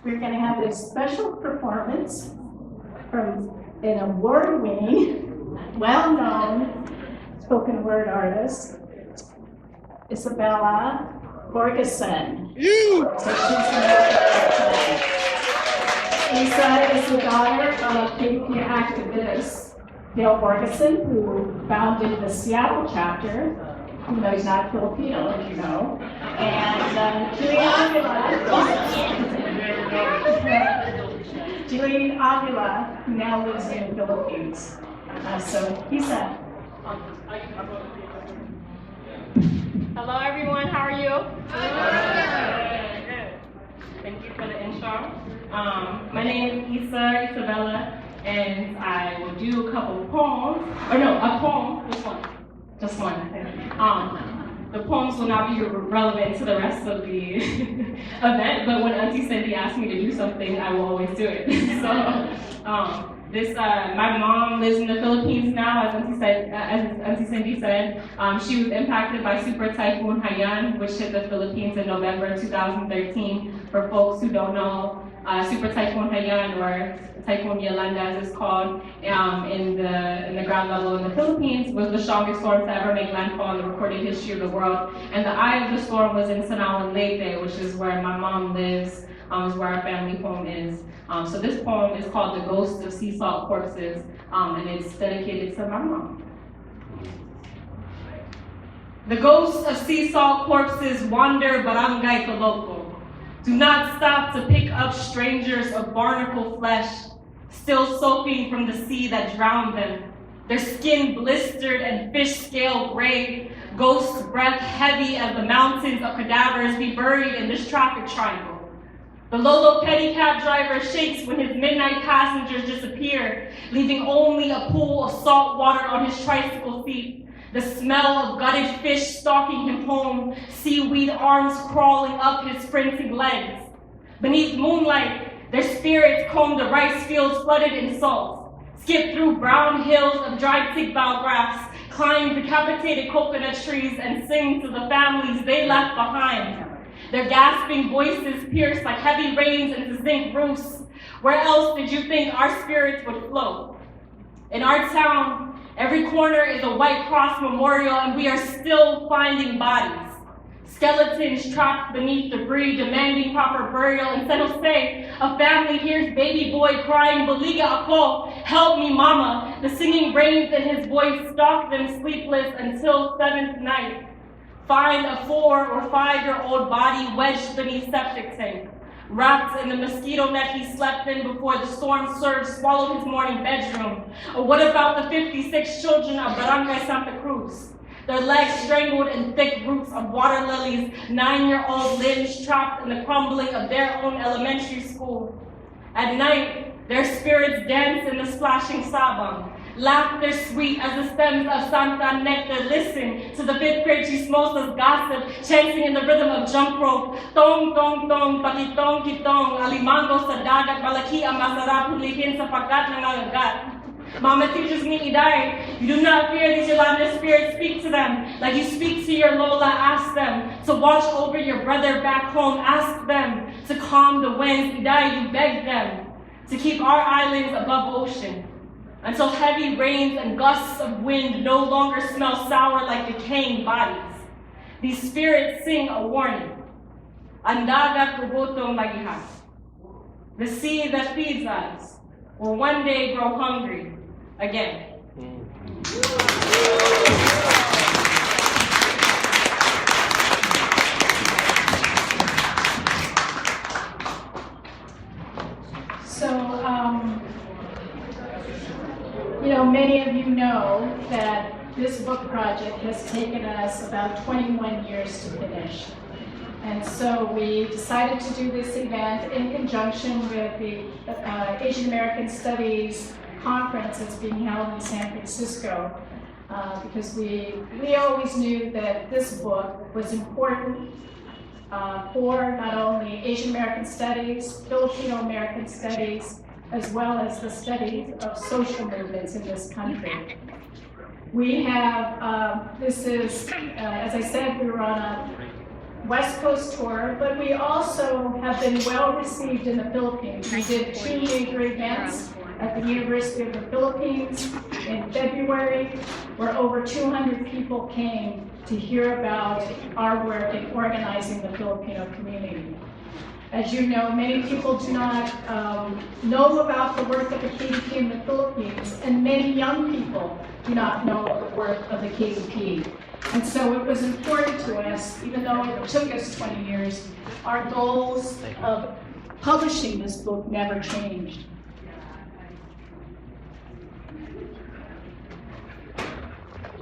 we're going to have a special performance from an award-winning, well-known spoken word artist, Isabella Borgeson. So she's Isa is the daughter of KDP activist Dale Borgeson, who founded the Seattle chapter, even though he's not Filipino, as you know. And Julian Avila, who now lives in the Philippines. So, Isa. Hello, everyone. How are you? Good. Thank you for the intro. My name is Isabella, and I will do a couple of poems. Or no, a poem. Just one. Just one. The poems will not be relevant to the rest of the event, but when Auntie Cindy asks me to do something, I will always do it. So, my mom lives in the Philippines now, as Auntie Cindy said. She was impacted by Super Typhoon Haiyan, which hit the Philippines in November 2013. For folks who don't know, Super Typhoon Haiyan, or Typhoon Yolanda as it's called, in the ground level in the Philippines, was the strongest storm to ever make landfall in the recorded history of the world. And the eye of the storm was in Sanao and Leyte, which is where my mom lives, is where our family home is. So this poem is called The Ghost of Sea Salt Corpses, and it's dedicated to my mom. The ghosts of sea salt corpses wander barangay Coloco. Do not stop to pick up strangers of barnacle flesh, still soaking from the sea that drowned them. Their skin blistered and fish scale gray, ghost breath heavy as the mountains of cadavers be buried in this traffic triangle. The Lolo pedicab driver shakes when his midnight passengers disappear, leaving only a pool of salt water on his tricycle seat. The smell of gutted fish stalking him home, seaweed arms crawling up his sprinting legs. Beneath moonlight, their spirits comb the rice fields flooded in salt, skip through brown hills of dried tigbao grass, climb decapitated coconut trees, and sing to the families they left behind. Their gasping voices pierce like heavy rains into zinc roofs. Where else did you think our spirits would flow? In our town, every corner is a White Cross memorial, and we are still finding bodies. Skeletons trapped beneath debris, demanding proper burial. In San Jose, a family hears baby boy crying, "Baliga ako, help me mama." The singing rains in his voice stalk them sleepless until seventh night. Find a 4 or 5-year-old body wedged beneath septic tank, wrapped in the mosquito net he slept in before the storm surge swallowed his morning bedroom. Or what about the 56 children of Barangay Santa Cruz? Their legs strangled in thick roots of water lilies, 9-year-old limbs trapped in the crumbling of their own elementary school. At night, their spirits dance in the splashing sabang. Laughter sweet as the stems of Santa Nectar. Listen to the 5th grade chismosa's gossip, chanting in the rhythm of jump rope. Tong, tong, tong, pakitong, kitong, alimango sa dagat, malaki ang masarap hulihin sa pagkat nangangagat. Mama teaches me, Iday, you do not fear these Yolanda spirits, speak to them. Like you speak to your Lola, ask them to watch over your brother back home. Ask them to calm the winds. Iday, you beg them to keep our islands above ocean, until heavy rains and gusts of wind no longer smell sour like decaying bodies. These spirits sing a warning. Andagat kubutong magihan. The sea that feeds us will one day grow hungry again. Many of you know that this book project has taken us about 21 years to finish. And so we decided to do this event in conjunction with the Asian American Studies conference that's being held in San Francisco, because we always knew that this book was important for not only Asian American Studies, Filipino American Studies, as well as the studies of social movements in this country. We have, as I said, we were on a West Coast tour, but we also have been well received in the Philippines. We did 2 major events at the University of the Philippines in February, where over 200 people came to hear about our work in organizing the Filipino community. As you know, many people do not know about the work of the KDP in the Philippines, and many young people do not know the work of the KDP. And so it was important to us, even though it took us 20 years, our goals of publishing this book never changed.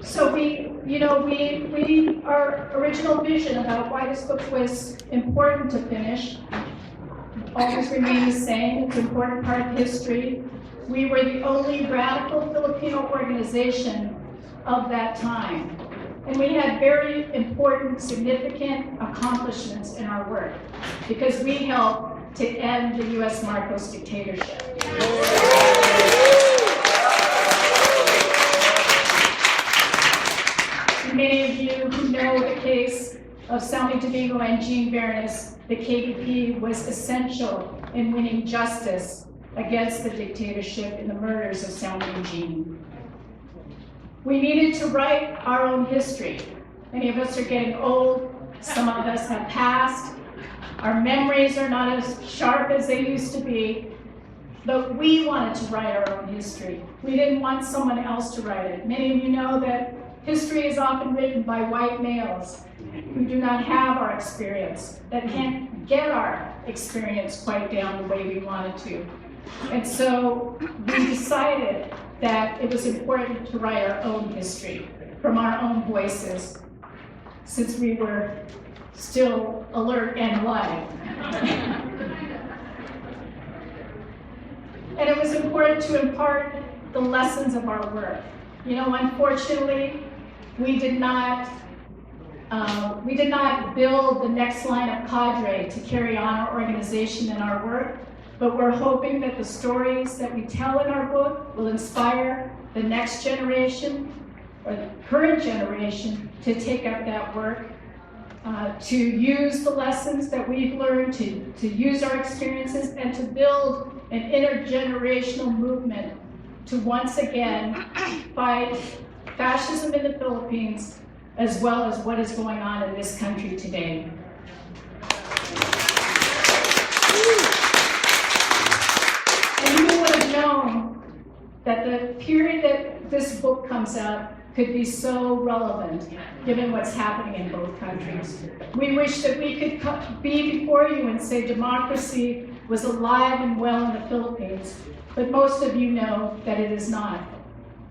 So our original vision about why this book was important to finish always remains the same. It's an important part of history. We were the only radical Filipino organization of that time. And we had very important, significant accomplishments in our work because we helped to end the U.S. Marcos dictatorship. Many of you who know the case of Silme, Domingo, and Viernes, the KDP was essential in winning justice against the dictatorship in the murders of Silme and Jean. We needed to write our own history. Many of us are getting old. Some of us have passed. Our memories are not as sharp as they used to be. But we wanted to write our own history. We didn't want someone else to write it. Many of you know that history is often written by white males who do not have our experience, that can't get our experience quite down the way we wanted to. And so we decided that it was important to write our own history from our own voices, since we were still alert and alive. And it was important to impart the lessons of our work. You know, unfortunately, we did not build the next line of cadre to carry on our organization and our work, but we're hoping that the stories that we tell in our book will inspire the next generation or the current generation to take up that work, to use the lessons that we've learned, to use our experiences, and to build an intergenerational movement to once again fight fascism in the Philippines, as well as what is going on in this country today. And who would have known that the period that this book comes out could be so relevant, given what's happening in both countries. We wish that we could be before you and say democracy was alive and well in the Philippines, but most of you know that it is not.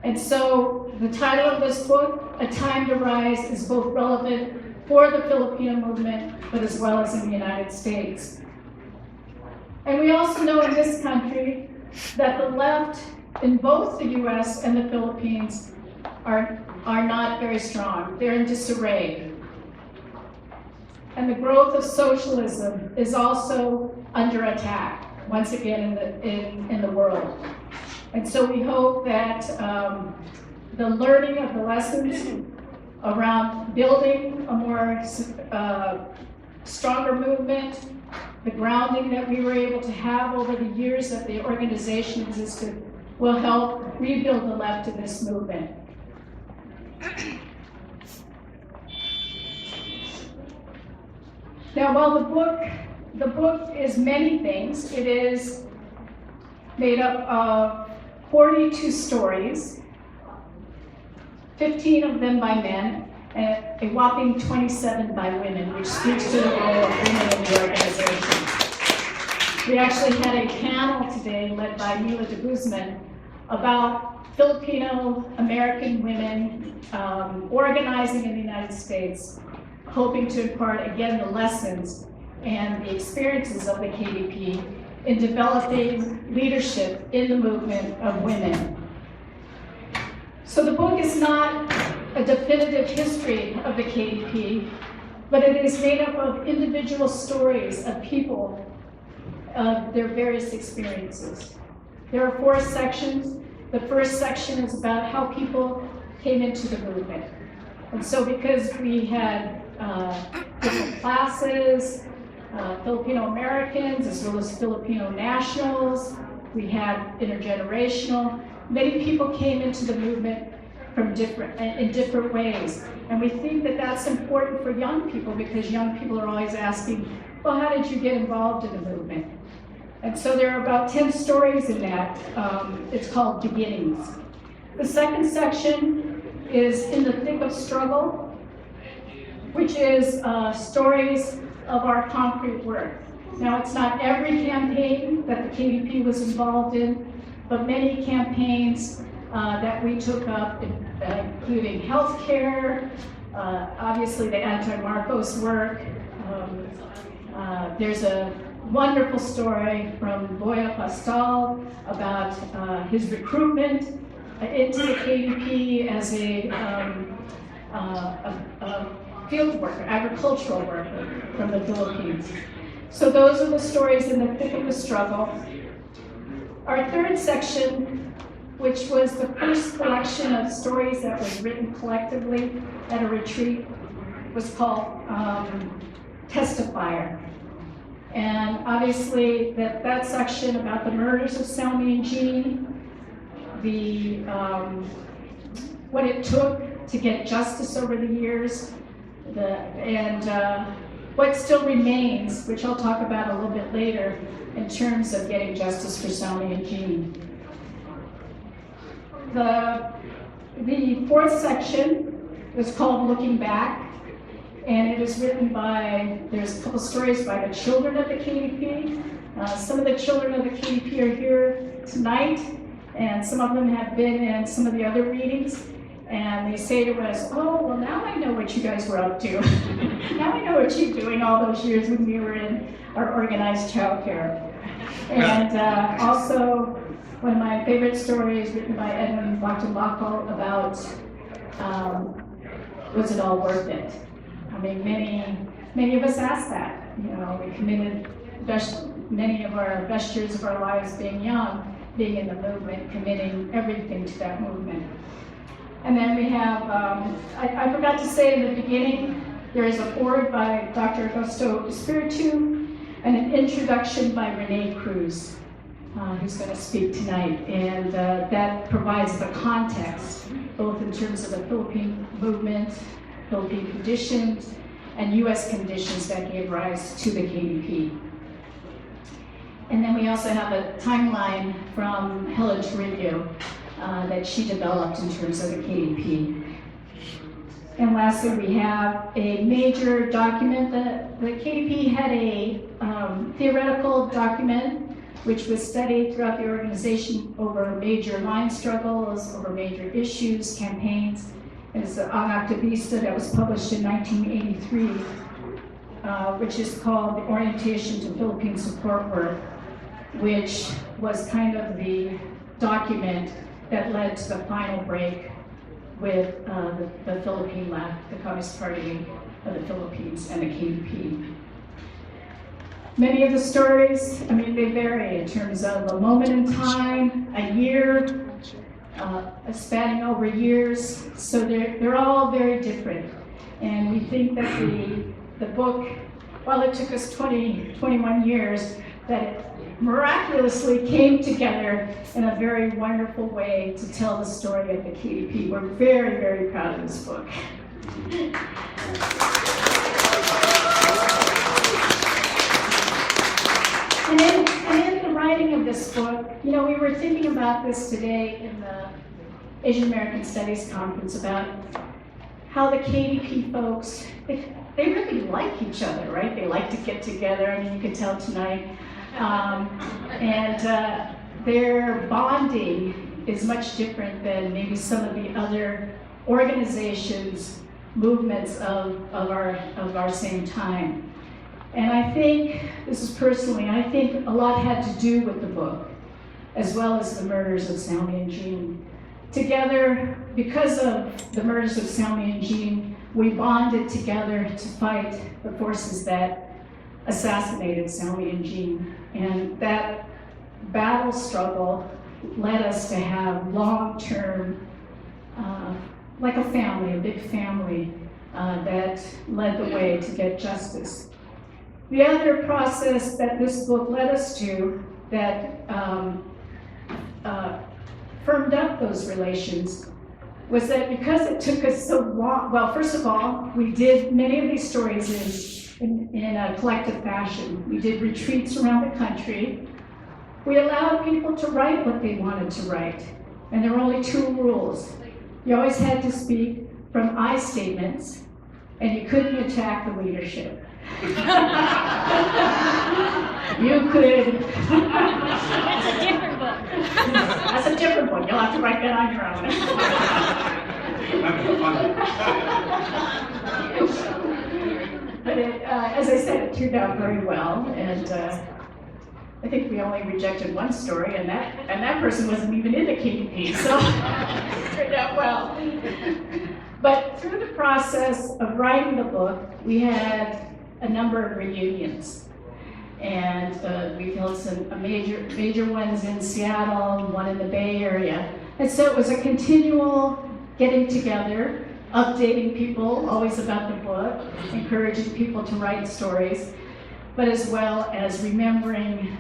And so the title of this book, A Time to Rise, is both relevant for the Filipino movement, but as well as in the United States. And we also know in this country that the left in both the US and the Philippines are not very strong. They're in disarray. And the growth of socialism is also under attack, once again in the world. And so we hope that the learning of the lessons around building a more stronger movement, the grounding that we were able to have over the years that the organization existed, will help rebuild the left in this movement. Now, while the book is many things, it is made up of 42 stories, 15 of them by men, and a whopping 27 by women, which speaks to the role of women in the organization. We actually had a panel today led by Mila de Guzman about Filipino American women organizing in the United States, hoping to impart again the lessons and the experiences of the KDP in developing leadership in the movement of women. So the book is not a definitive history of the KDP, but it is made up of individual stories of people, of their various experiences. There are 4 sections. The first section is about how people came into the movement. And so because we had different classes, Filipino Americans as well as Filipino nationals. We had intergenerational. Many people came into the movement from in different ways. And we think that that's important for young people because young people are always asking, well, how did you get involved in the movement? And so there are about 10 stories in that. It's called Beginnings. The second section is In the Thick of Struggle, which is stories of our concrete work. Now, it's not every campaign that the KDP was involved in, but many campaigns that we took up, including healthcare, obviously the anti-Marcos work. There's a wonderful story from Boya Pastal about his recruitment into the KDP as a field worker, agricultural worker from the Philippines. So those are the stories in the thick of the struggle. Our third section, which was the first collection of stories that was written collectively at a retreat, was called Testifier. And obviously that section about the murders of Silme and Jean, what it took to get justice over the years, what still remains, which I'll talk about a little bit later, in terms of getting justice for Silme and Jean. The fourth section is called Looking Back, and it is written by, there's a couple stories by the children of the KDP. Some of the children of the KDP are here tonight, and some of them have been in some of the other readings. And they say to us, oh, well, now I know what you guys were up to. Now I know what you're doing all those years when we were in our organized childcare. And also, one of my favorite stories written by Edwin about was it all worth it? I mean, many of us asked that. You know, we committed many of our best years of our lives being young, being in the movement, committing everything to that movement. And then we have, I forgot to say in the beginning, there is a foreword by Dr. Augusto Espiritu and an introduction by Renee Cruz, who's going to speak tonight. And that provides the context, both in terms of the Philippine movement, Philippine conditions, and US conditions that gave rise to the KDP. And then we also have a timeline from Helen Toribio that she developed in terms of the KDP. And lastly, we have a major document. The KDP had a theoretical document which was studied throughout the organization over major line struggles, over major issues, campaigns. It's an activist that was published in 1983, which is called The Orientation to Philippine Support Work, which was kind of the document that led to the final break with the Philippine left, the Communist Party of the Philippines, and the KDP. Many of the stories, I mean, they vary in terms of a moment in time, a year, spanning over years, so they're all very different. And we think that the book, while it took us 21 years, that it miraculously came together in a very wonderful way to tell the story of the KDP. We're very, very proud of this book. And in the writing of this book, you know, we were thinking about this today in the Asian American Studies Conference about how the KDP folks, they really like each other, right? They like to get together. I mean, you can tell tonight. Their bonding is much different than maybe some of the other organizations, movements of our same time. And I think, this is personally, I think a lot had to do with the book, as well as the murders of Silme and Jean. Together, because of the murders of Silme and Jean, we bonded together to fight the forces that assassinated Silme and Jean. And that battle struggle led us to have long-term, like a family, a big family, that led the way to get justice. The other process that this book led us to that firmed up those relations was that because it took us so long, well, first of all, we did many of these stories in a collective fashion. We did retreats around the country. We allowed people to write what they wanted to write. And there were only two rules. You always had to speak from I statements, and you couldn't attack the leadership. You could. That's a different book. That's a different one. You'll have to write that on your own. But as I said, it turned out very well, and I think we only rejected one story, and that person wasn't even in the KDP, so it turned out well. But through the process of writing the book, we had a number of reunions. And we've held some major ones in Seattle, one in the Bay Area. And so it was a continual getting together, updating people always about the book, encouraging people to write stories, but as well as remembering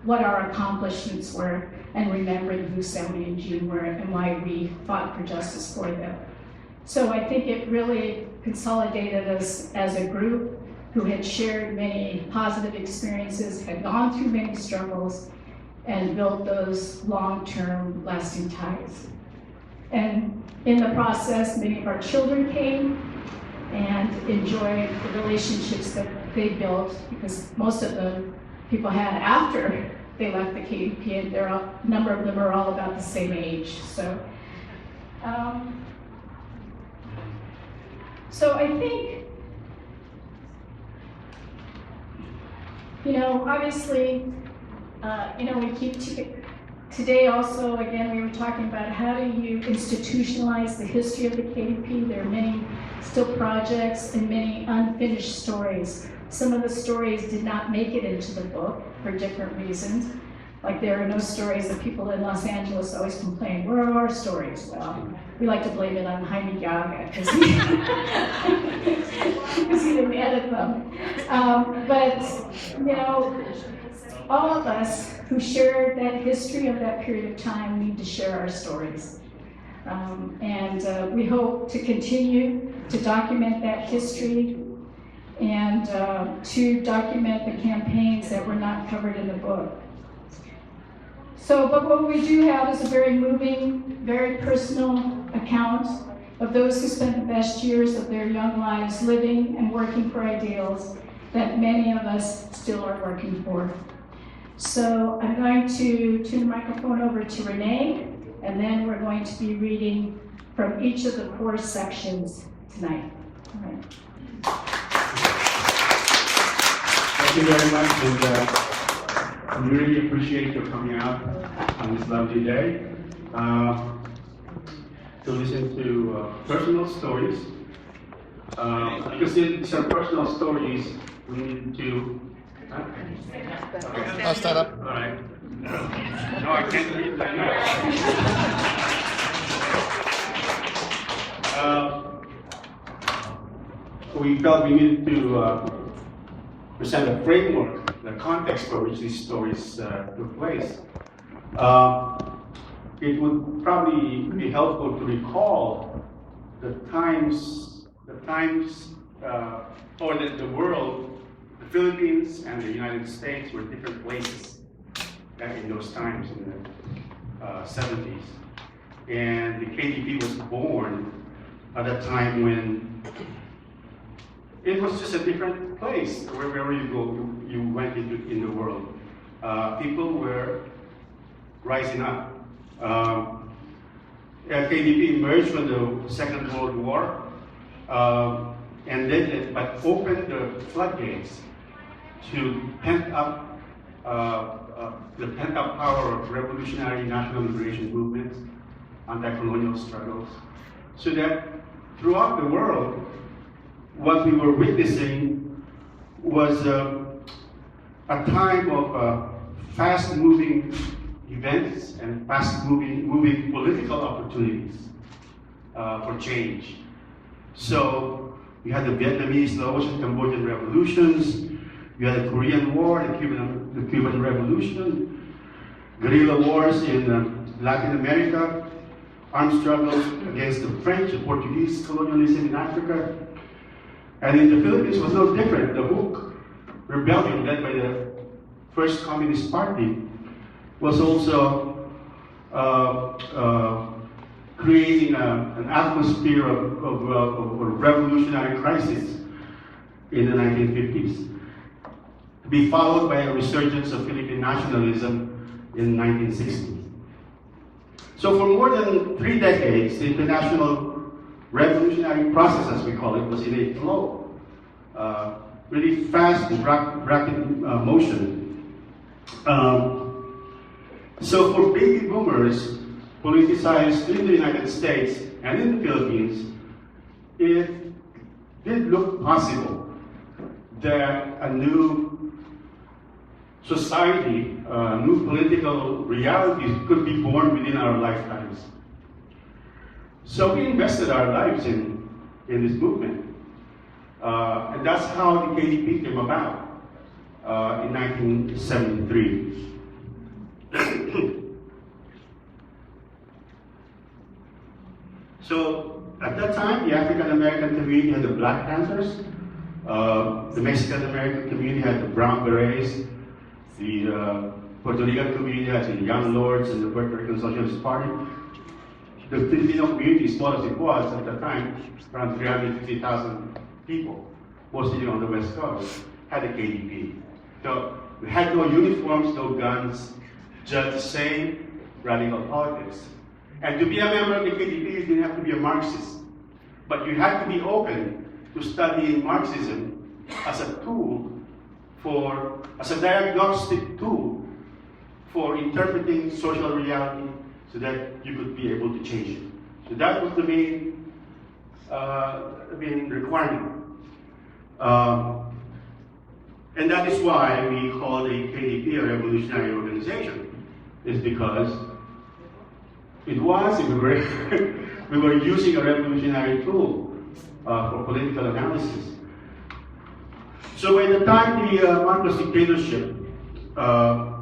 what our accomplishments were and remembering who Silme and Jean were and why we fought for justice for them. So I think it really consolidated us as a group who had shared many positive experiences, had gone through many struggles, and built those long-term lasting ties. And in the process, many of our children came and enjoyed the relationships that they built, because most of the people had after they left the KDP, and a number of them are all about the same age. So I think, obviously, we keep today also, again, we were talking about how do you institutionalize the history of the KDP. There are many still projects and many unfinished stories. Some of the stories did not make it into the book for different reasons. Like there are no stories that people in Los Angeles always complain, where are our stories? Well, we like to blame it on Jaime Yaga because he didn't edit them. But all of us who shared that history of that period of time need to share our stories. And we hope to continue to document that history and to document the campaigns that were not covered in the book. But what we do have is a very moving, very personal account of those who spent the best years of their young lives living and working for ideals that many of us still are working for. So I'm going to turn the microphone over to Renee, and then we're going to be reading from each of the 4 sections tonight. All right. Thank you very much, and we really appreciate your coming out on this lovely day to listen to personal stories. Because these are personal stories, we need to. Okay. I'll stand up. All right. No, I can't read that. We felt we needed to present a framework, the context for which these stories took place. It would probably be helpful to recall the times, or the world, the Philippines and the United States were different places back in those times in the 70s. And the KDP was born at a time when it was just a different place. Wherever you go, you went in the world. People were rising up. KDP emerged from the Second World War, and then but opened the floodgates to the pent-up power of revolutionary national liberation movements, anti-colonial struggles, so that throughout the world, what we were witnessing was a time of fast-moving events and fast-moving political opportunities for change. So You had the Vietnamese, Laos, and Cambodian revolutions. You had the Korean War, the Cuban Revolution, guerrilla wars in Latin America, armed struggles against the French and Portuguese colonialism in Africa. And in the Philippines was no different. The Huk rebellion led by the First Communist Party was also creating an atmosphere of revolutionary crisis in the 1950s, to be followed by a resurgence of Philippine nationalism in the 1960s. So for more than 3 decades, the international revolutionary process, as we call it, was in a flow, really fast and rapid motion. So for baby boomers, politicized in the United States and in the Philippines, it did look possible that a new society, new political realities could be born within our lifetimes. So we invested our lives in this movement. And that's how the KDP came about in 1973. So at that time, the African American community had the Black Panthers, the Mexican American community had the Brown Berets, the Puerto Rican community had the Young Lords and the Puerto Rican Socialist Party. The Filipino community, small as it was at the time, around 350,000 people, mostly on the West Coast, had a KDP. So we had no uniforms, no guns, just the same radical politics. And to be a member of the KDP, you didn't have to be a Marxist, but you had to be open to studying Marxism as a tool as a diagnostic tool for interpreting social reality so that you could be able to change it. So that was the main requirement. And that is why we call the KDP a revolutionary organization. It's because we were using a revolutionary tool for political analysis. So by the time the Marcos dictatorship, so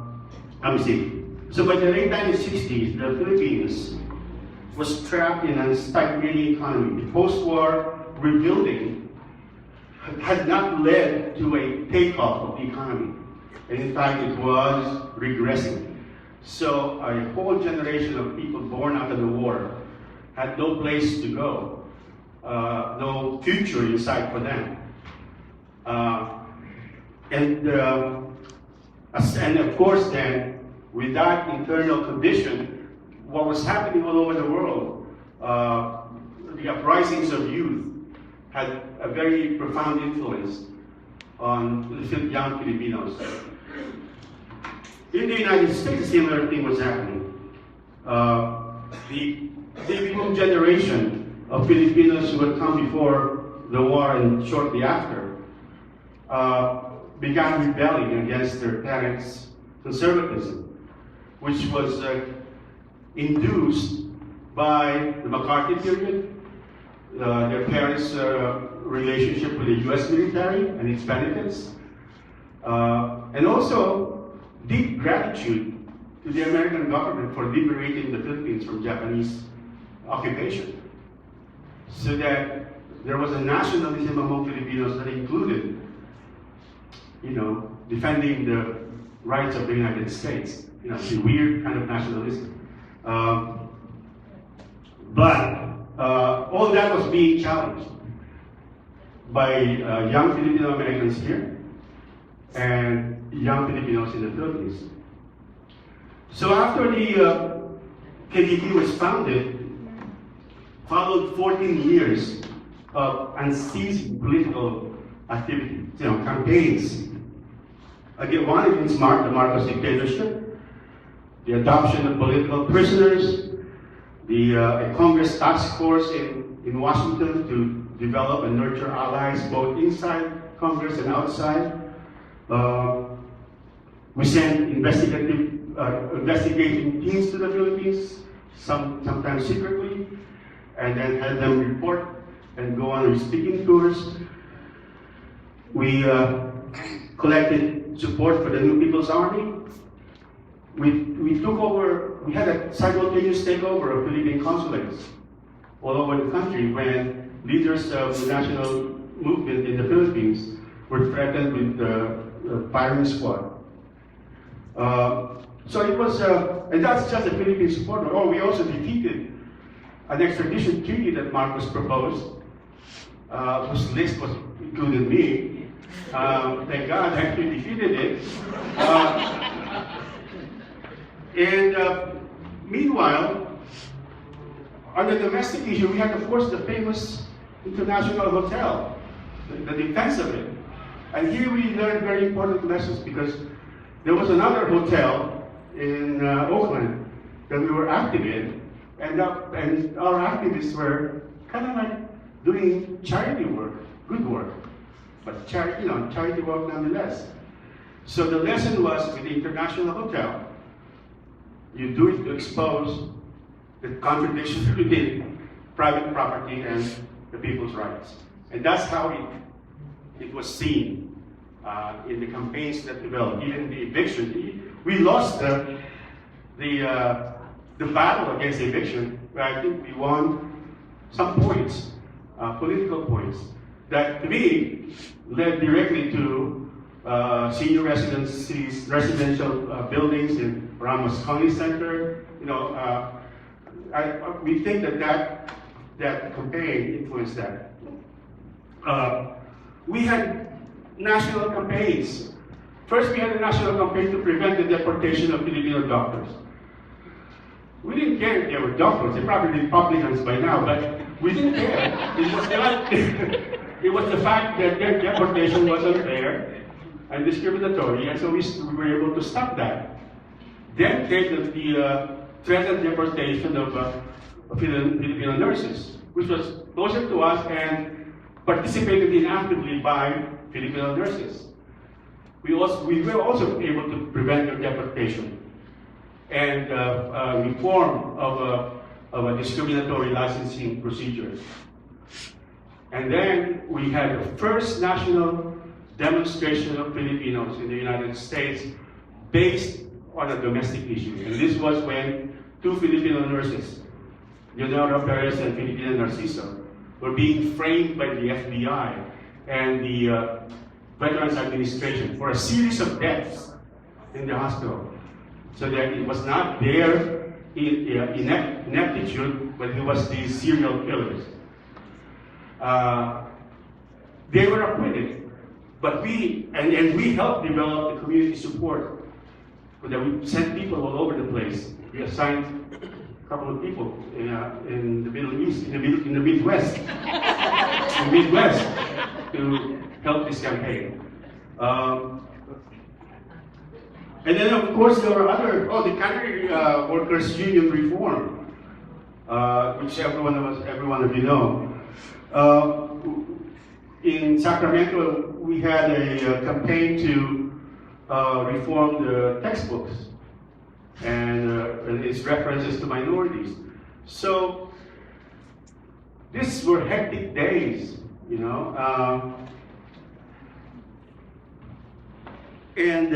by the late 1960s, the Philippines was trapped in a stagnating economy. The post-war rebuilding had not led to a takeoff of the economy. And in fact, it was regressing. So a whole generation of people born after the war had no place to go, no future in sight for them. And of course then, with that internal condition, what was happening all over the world, the uprisings of youth had a very profound influence on the young Filipinos. In the United States, a similar thing was happening. The baby boom generation of Filipinos who had come before the war and shortly after began rebelling against their parents' conservatism, which was induced by the McCarthy period, their parents' relationship with the US military and its benefits, and also deep gratitude to the American government for liberating the Philippines from Japanese occupation. So that there was a nationalism among Filipinos that included, defending the rights of the United States. It's a weird kind of nationalism. But all that was being challenged by young Filipino Americans here and young Filipinos in the Philippines. So after the KDP was founded, followed 14 years of unceasing political activity, campaigns. Again, one against the Marcos dictatorship, the adoption of political prisoners, a Congress task force in Washington to develop and nurture allies both inside Congress and outside. We sent investigating teams to the Philippines, sometimes secretly, and then had them report and go on speaking tours. We collected support for the New People's Army. We took over, we had a simultaneous takeover of Philippine consulates all over the country when leaders of the national movement in the Philippines were threatened with the firing squad. So it was, and that's just a Philippine supporter. Oh, we also defeated an extradition treaty that Marcos proposed, whose list was included me. Thank God I actually defeated it. Meanwhile, on the domestic issue, we had, of course, the famous International Hotel, the defense of it. And here we learned very important lessons because there was another hotel in Oakland that we were active in, and our activists were kind of like doing charity work, good work, but charity work nonetheless. So the lesson was with the International Hotel, you do it to expose the contradiction between private property and the people's rights. And that's how it was seen in the campaigns that developed, even the eviction. We lost the battle against eviction, but I think we won some points, political points, that to me led directly to senior residential buildings in Ramos County Center. We think that campaign influenced that. We had national campaigns. First, we had a national campaign to prevent the deportation of Filipino doctors. We didn't care if they were doctors. They probably Republicans by now, but we didn't care. It was not. It was the fact that their deportation was unfair and discriminatory, and so we were able to stop that. Then came the threatened deportation of Filipino nurses, which was closer to us and participated in actively by Filipino nurses. We were also able to prevent their deportation and reform of a discriminatory licensing procedure. And then we had the first national demonstration of Filipinos in the United States based on a domestic issue. And this was when two Filipino nurses, Leonora Perez and Filipina Narciso, were being framed by the FBI and the Veterans Administration for a series of deaths in the hospital. So that it was not their ineptitude, but it was these serial killers. They were acquitted, but we helped develop the community support. That we sent people all over the place. We assigned a couple of people in the Middle East, in the Midwest, to help this campaign. And then, of course, there were the Cannery Workers Union reform, which everyone of you know. In Sacramento, we had a campaign to reform the textbooks and its references to minorities. So these were hectic days, and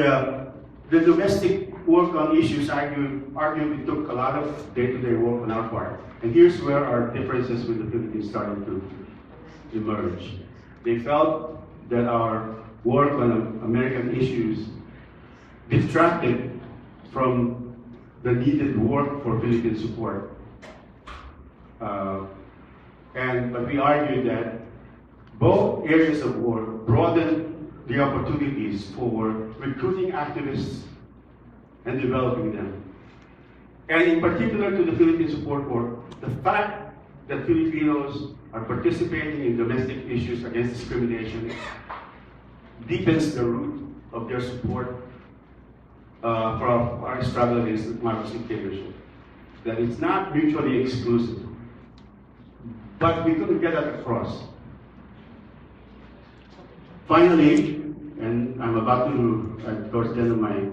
the domestic work on issues arguably took a lot of day-to-day work on our part. And here's where our differences with the Philippines started to emerge. They felt that our work on American issues distracted from the needed work for Philippine support. But we argued that both areas of work broadened the opportunities for recruiting activists and developing them. And in particular to the Philippine support work, the fact that Filipinos are participating in domestic issues against discrimination deepens the root of their support for our struggle against Marcos dictatorship. That it's not mutually exclusive. But we couldn't get that across. Finally, and I'm about to, towards the end of my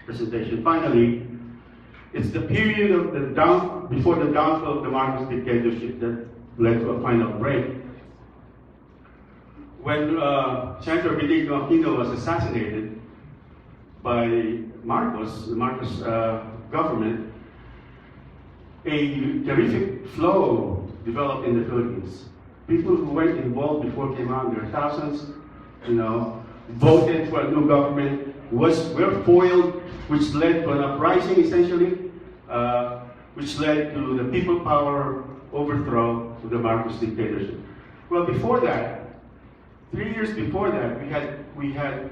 presentation, finally, it's the period of before the downfall of the Marcos dictatorship that led to a final break when Senator Domingo was assassinated by the Marcos government, a terrific flow developed in the Philippines. People who weren't involved before came out. There are thousands, voted for a new government, were foiled, which led to an uprising essentially, which led to the people power overthrow of the Marcos dictatorship. Well, before that, 3 years before that, we had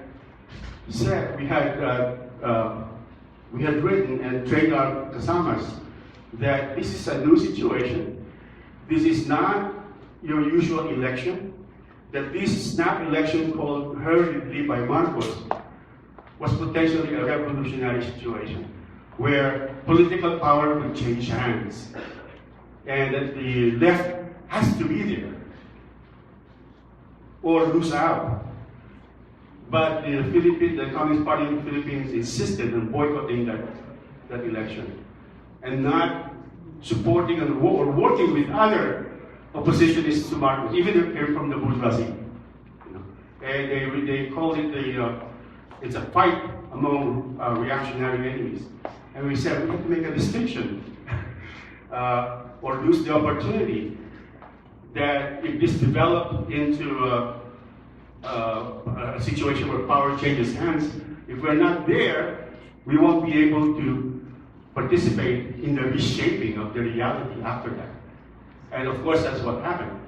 written and trained our kasamas that this is a new situation. This is not your usual election. That this snap election called hurriedly by Marcos was potentially a revolutionary situation where political power could change hands and that the left has to be there or lose out. But the Communist Party of the Philippines insisted on boycotting that election and not supporting or working with other oppositionists to Marcos, even if they're from the bourgeoisie. And they called it it's a fight among reactionary enemies. And we said we have to make a distinction or lose the opportunity that if this developed into a situation where power changes hands, if we're not there, we won't be able to participate in the reshaping of the reality after that. And of course, that's what happened.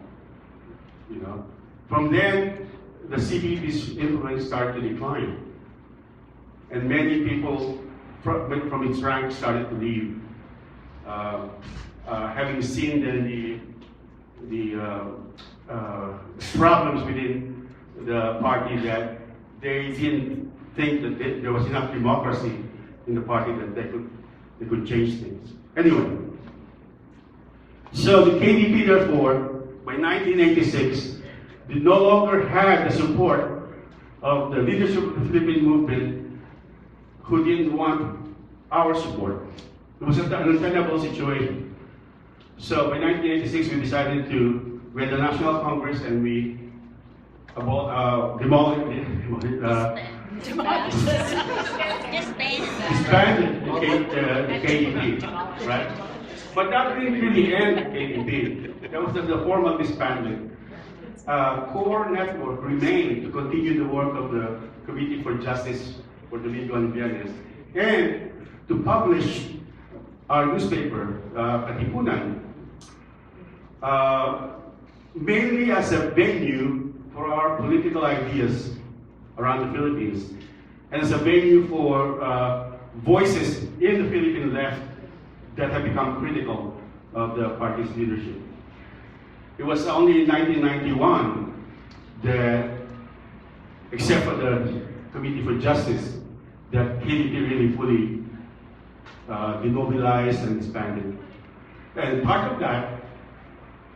From then, the CPP's influence started to decline. And many people from its ranks started to leave, having seen then the problems within the party that they didn't think that there was enough democracy in the party that they could change things. Anyway, so the KDP therefore, by 1986, did no longer have the support of the leadership of the Philippine movement who didn't want our support. It was an untenable situation. So by 1986, we decided we had the National Congress and we disbanded the KDP, right? But that didn't really end the KDP. That was the formal disbandment. Core network remained to continue the work of the Committee for Justice for Domingo and Viernes and to publish our newspaper, Katipunan, mainly as a venue for our political ideas around the Philippines and as a venue for voices in the Philippine left that have become critical of the party's leadership. It was only in 1991 that, except for the Committee for Justice, that KDP really fully demobilized and disbanded. And part of that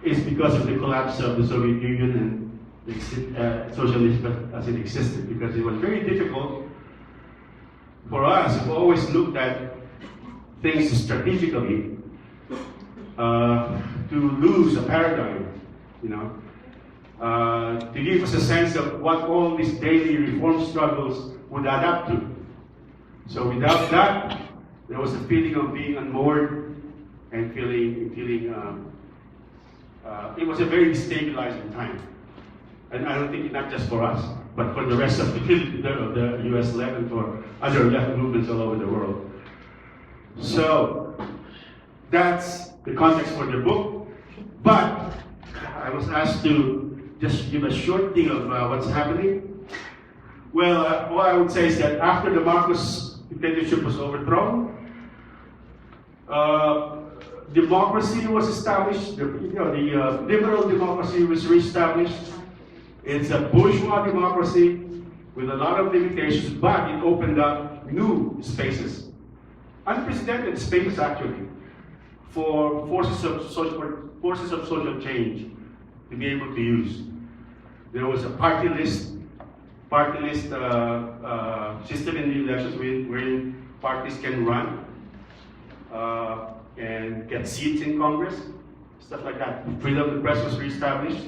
is because of the collapse of the Soviet Union and socialism as it existed, because it was very difficult for us who always looked at things strategically to lose a paradigm, to give us a sense of what all these daily reform struggles would add up to. So without that, there was a feeling of being unmoored and feeling it was a very destabilizing time. And I don't think not just for us, but for the rest of the US left and for other left movements all over the world. So that's the context for the book. But I was asked to just give a short thing of what's happening. Well, all I would say is that after the Marcos dictatorship was overthrown, democracy was established. The liberal democracy was reestablished. It's a bourgeois democracy with a lot of limitations, but it opened up new spaces, unprecedented spaces actually, for forces of social change to be able to use. There was a party list system in the elections wherein parties can run and get seats in Congress, stuff like that. Freedom of the press was reestablished.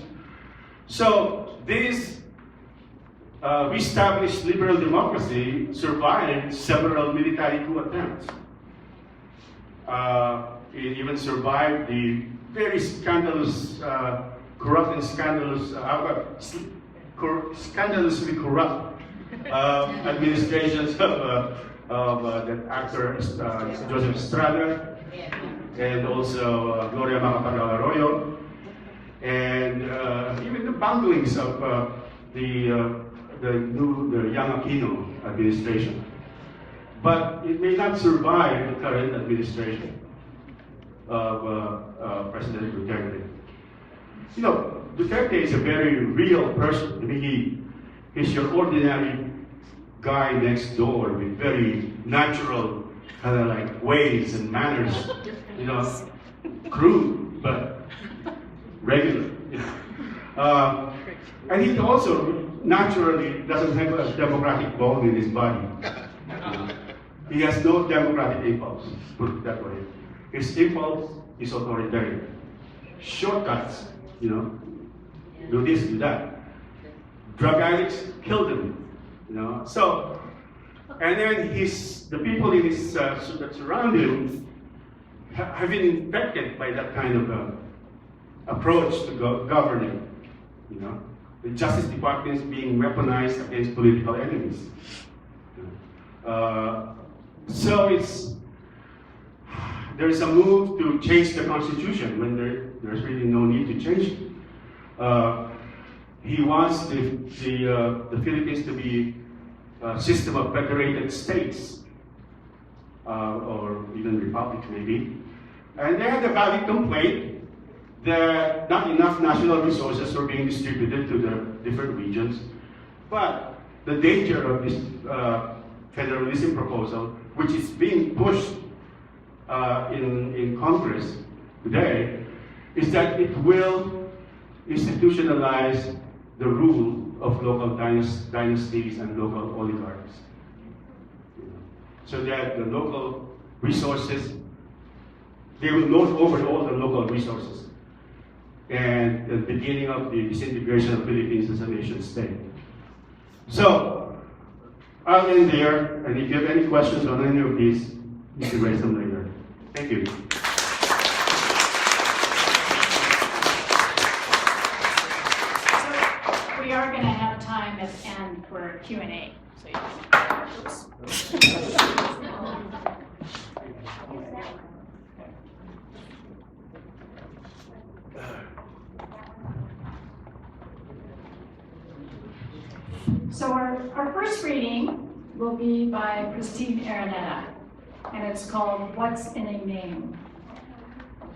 So this reestablished liberal democracy survived several military coup attempts. It even survived the very scandalous, corrupt and scandalously corrupt administrations of that actor Joseph Estrada, and also Gloria Macapagal Arroyo, and even the bunglings of the young Aquino administration. But it may not survive the current administration of President Duterte. You know, Duterte is a very real person. I mean, he's your ordinary guy next door with very natural kind of like ways and manners, you know, crude but regular. You know. And he also naturally doesn't have a democratic bone in his body. You know. He has no democratic impulse, put it that way. His impulse is authoritarian. Shortcuts, you know, do this, do that. Drug addicts killed him, you know. So, and then the people in his that surround him have been infected by that kind of approach to governing, you know. The Justice Department is being weaponized against political enemies. So there's a move to change the Constitution when there's really no need to change it. He wants the Philippines to be a system of federated states, or even republics maybe. And they had a valid complaint that not enough national resources were being distributed to the different regions. But the danger of this federalism proposal, which is being pushed in Congress today, is that it will institutionalize the rule of local dynasties and local oligarchs. So that the local resources, they will lord over all the local resources. And the beginning of the disintegration of Philippines as a nation state. So, I'll end there, and if you have any questions on any of these, you can raise them later. Thank you. So we are going to have time at the end for Q&A. So So our first reading will be by Christine Araneta, and it's called What's in a Name?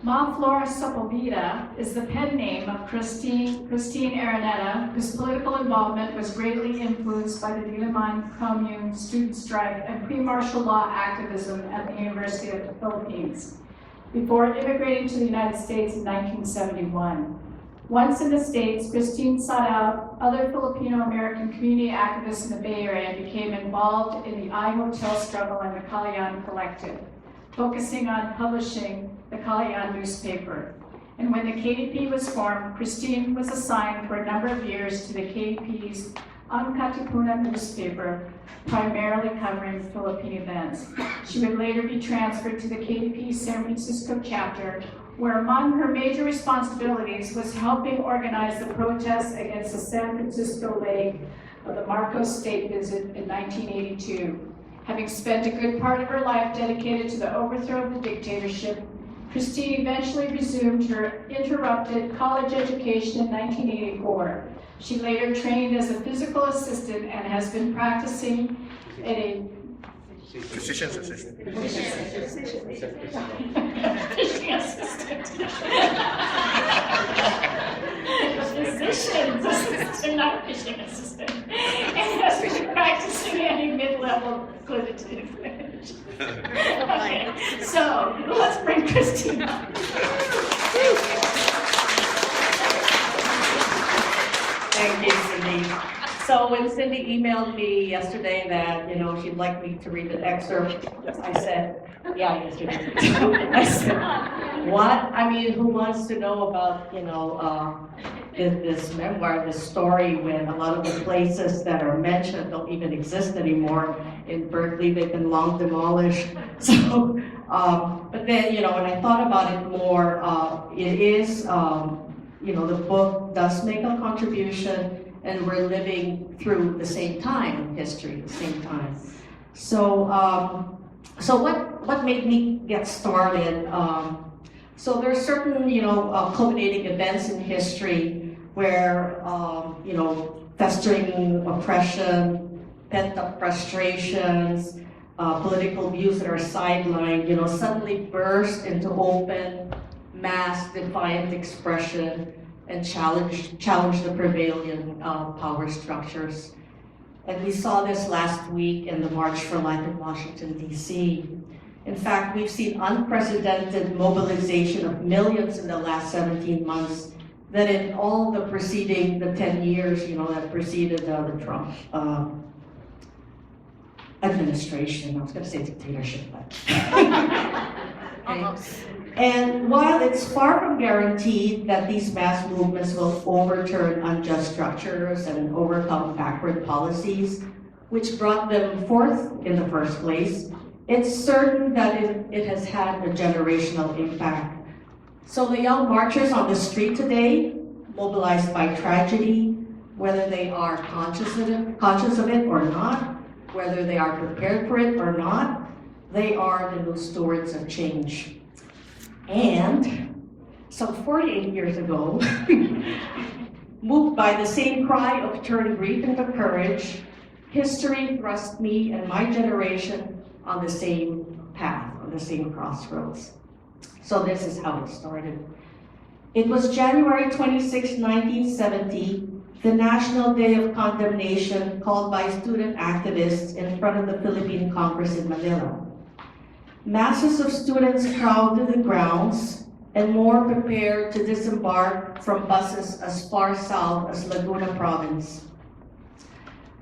Ma Flora Sepulveda is the pen name of Christine Araneta, whose political involvement was greatly influenced by the Diliman Commune student strike and pre-martial law activism at the University of the Philippines, before immigrating to the United States in 1971. Once in the States, Christine sought out other Filipino American community activists in the Bay Area and became involved in the I-Hotel struggle and the Kalayan Collective, focusing on publishing the Kalayan newspaper. And when the KDP was formed, Christine was assigned for a number of years to the KDP's Ang Katipunan newspaper, primarily covering Philippine events. She would later be transferred to the KDP San Francisco chapter, where among her major responsibilities was helping organize the protests against the San Francisco leg of the Marcos state visit in 1982. Having spent a good part of her life dedicated to the overthrow of the dictatorship, Christine eventually resumed her interrupted college education in 1984. She later trained as a physical assistant and has been practicing at a Physician's assistant. Fishing assistant. Physician's assistant, not fishing assistant. And has been practicing at a mid-level clinician. Okay, so let's bring Christine up. Thank you, Cindy. So when Cindy emailed me yesterday that, she'd like me to read the excerpt, I said, yeah, yesterday. I said, what? I mean, who wants to know about, this memoir, this story, when a lot of the places that are mentioned don't even exist anymore. In Berkeley, they've been long demolished. So, but then, when I thought about it more, it is, the book does make a contribution, and we're living through the same time in history, the same time. So, so what made me get started? So there are certain, culminating events in history where, festering oppression, pent-up frustrations, political views that are sidelined, suddenly burst into open, mass, defiant expression and challenge the prevailing power structures. And we saw this last week in the March for Life in Washington, D.C. In fact, we've seen unprecedented mobilization of millions in the last 17 months that in all the 10 years, that preceded the Trump administration. I was going to say dictatorship, but. Okay. And while it's far from guaranteed that these mass movements will overturn unjust structures and overcome backward policies, which brought them forth in the first place, it's certain that it has had a generational impact. So the young marchers on the street today, mobilized by tragedy, whether they are conscious of it or not, whether they are prepared for it or not, they are the new stewards of change. And some 48 years ago, moved by the same cry of turn grief into courage, history thrust me and my generation on the same path, on the same crossroads. So this is how it started. It was January 26, 1970, the National Day of Condemnation called by student activists in front of the Philippine Congress in Manila. Masses of students crowded the grounds and more prepared to disembark from buses as far south as Laguna Province.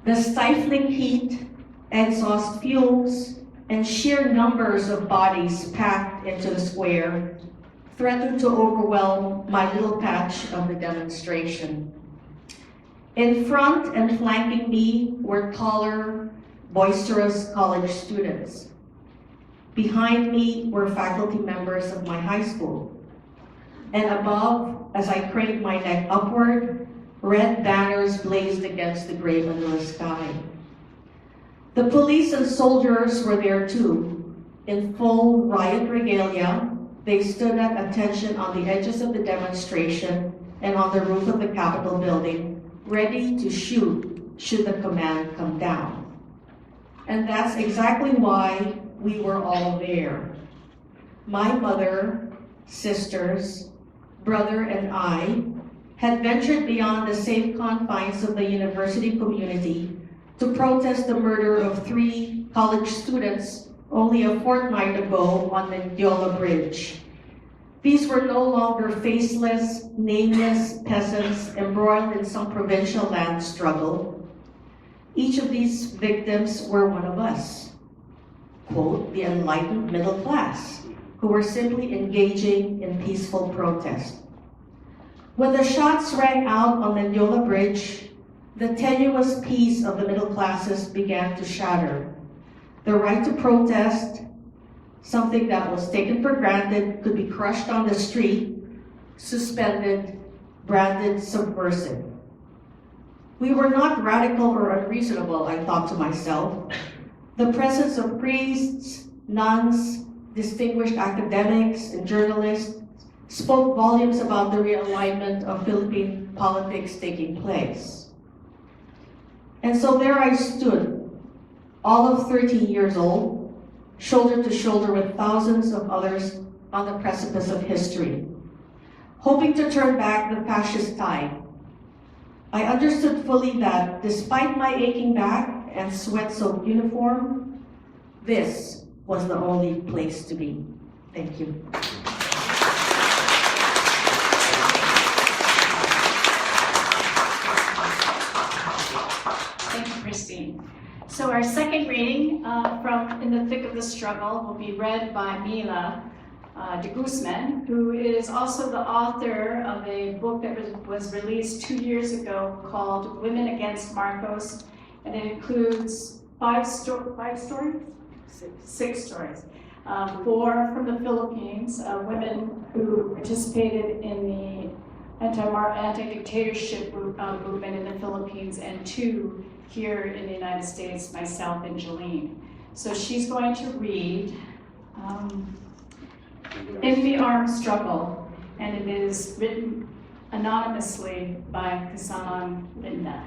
The stifling heat, exhaust fumes, and sheer numbers of bodies packed into the square threatened to overwhelm my little patch of the demonstration. In front and flanking me were taller, boisterous college students. Behind me were faculty members of my high school. And above, as I craned my neck upward, red banners blazed against the gray Manila sky. The police and soldiers were there too. In full riot regalia, they stood at attention on the edges of the demonstration and on the roof of the Capitol building, ready to shoot should the command come down. And that's exactly why we were all there. My mother, sisters, brother, and I had ventured beyond the safe confines of the university community to protest the murder of 3 college students only a fortnight ago on Mendiola Bridge. These were no longer faceless, nameless peasants embroiled in some provincial land struggle. Each of these victims were one of us, quote, the enlightened middle class, who were simply engaging in peaceful protest. When the shots rang out on Mendiola Bridge, the tenuous peace of the middle classes began to shatter. The right to protest, something that was taken for granted, could be crushed on the street, suspended, branded subversive. We were not radical or unreasonable, I thought to myself. The presence of priests, nuns, distinguished academics, and journalists spoke volumes about the realignment of Philippine politics taking place. And so there I stood, all of 13 years old, shoulder to shoulder with thousands of others on the precipice of history, hoping to turn back the fascist tide. I understood fully that despite my aching back and sweat-soaked uniform, this was the only place to be. Thank you. Thank you, Christine. So our second reading from In the Thick of the Struggle will be read by Mila. de Guzman, who is also the author of a book that was released 2 years ago called Women Against Marcos, and it includes six stories. 4 from the Philippines, women who participated in the anti-dictatorship movement in the Philippines, and 2 here in the United States, myself and Jolene. So she's going to read In the Armed Struggle, and it is written anonymously by Kasamang Linda.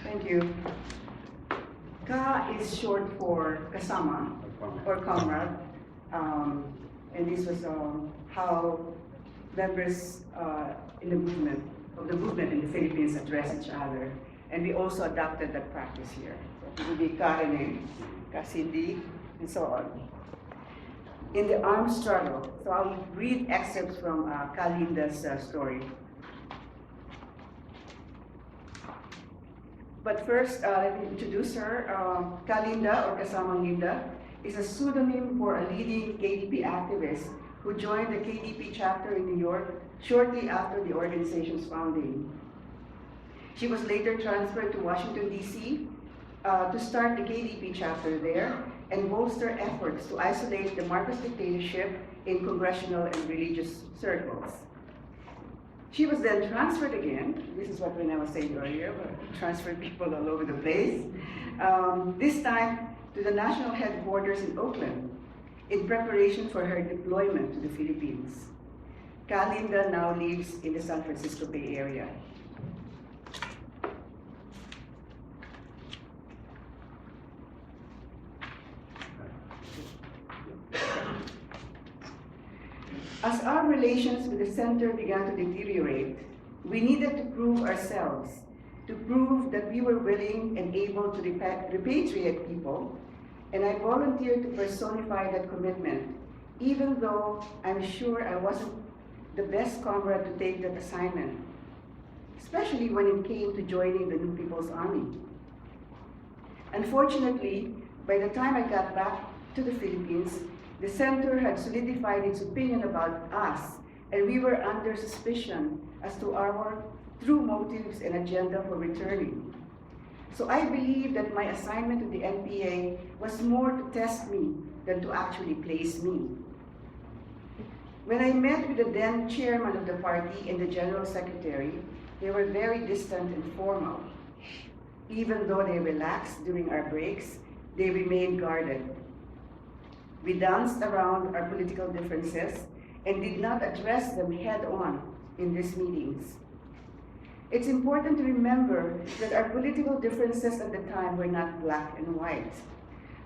Thank you. Ka is short for kasama or comrade, and this was how members in the movement in the Philippines address each other, and we also adopted that practice here. So it would be Ka Rene, Ka Cindy, and so on. In the armed struggle, so I'll read excerpts from Ka Linda's story. But first, let me introduce her. Ka Linda, or Kasamang Linda, is a pseudonym for a leading KDP activist who joined the KDP chapter in New York shortly after the organization's founding. She was later transferred to Washington, D.C. To start the KDP chapter there and bolster efforts to isolate the Marcos dictatorship in congressional and religious circles. She was then transferred again. This is what Rene was saying earlier, but transferred people all over the place. This time to the national headquarters in Oakland in preparation for her deployment to the Philippines. Ka Linda now lives in the San Francisco Bay Area. As our relations with the center began to deteriorate, we needed to prove ourselves, to prove that we were willing and able to repatriate people, and I volunteered to personify that commitment, even though I'm sure I wasn't the best comrade to take that assignment, especially when it came to joining the New People's Army. Unfortunately, by the time I got back to the Philippines, the center had solidified its opinion about us, and we were under suspicion as to our true motives and agenda for returning. So I believe that my assignment to the NPA was more to test me than to actually place me. When I met with the then chairman of the party and the general secretary, they were very distant and formal. Even though they relaxed during our breaks, they remained guarded. We danced around our political differences and did not address them head-on in these meetings. It's important to remember that our political differences at the time were not black and white.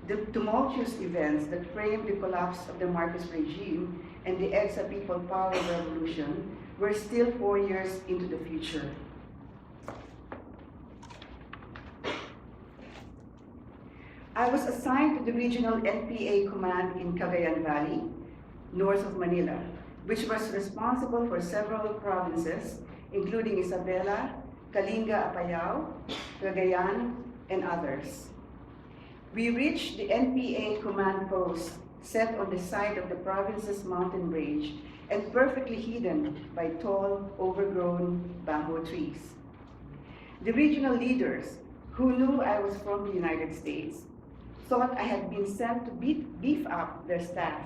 The tumultuous events that framed the collapse of the Marcos regime and the EDSA People Power Revolution were still 4 years into the future. I was assigned to the regional NPA command in Cagayan Valley, north of Manila, which was responsible for several provinces, including Isabela, Kalinga, Apayao, Cagayan, and others. We reached the NPA command post set on the side of the province's mountain range and perfectly hidden by tall, overgrown bamboo trees. The regional leaders, who knew I was from the United States, thought I had been sent to beef up their staff,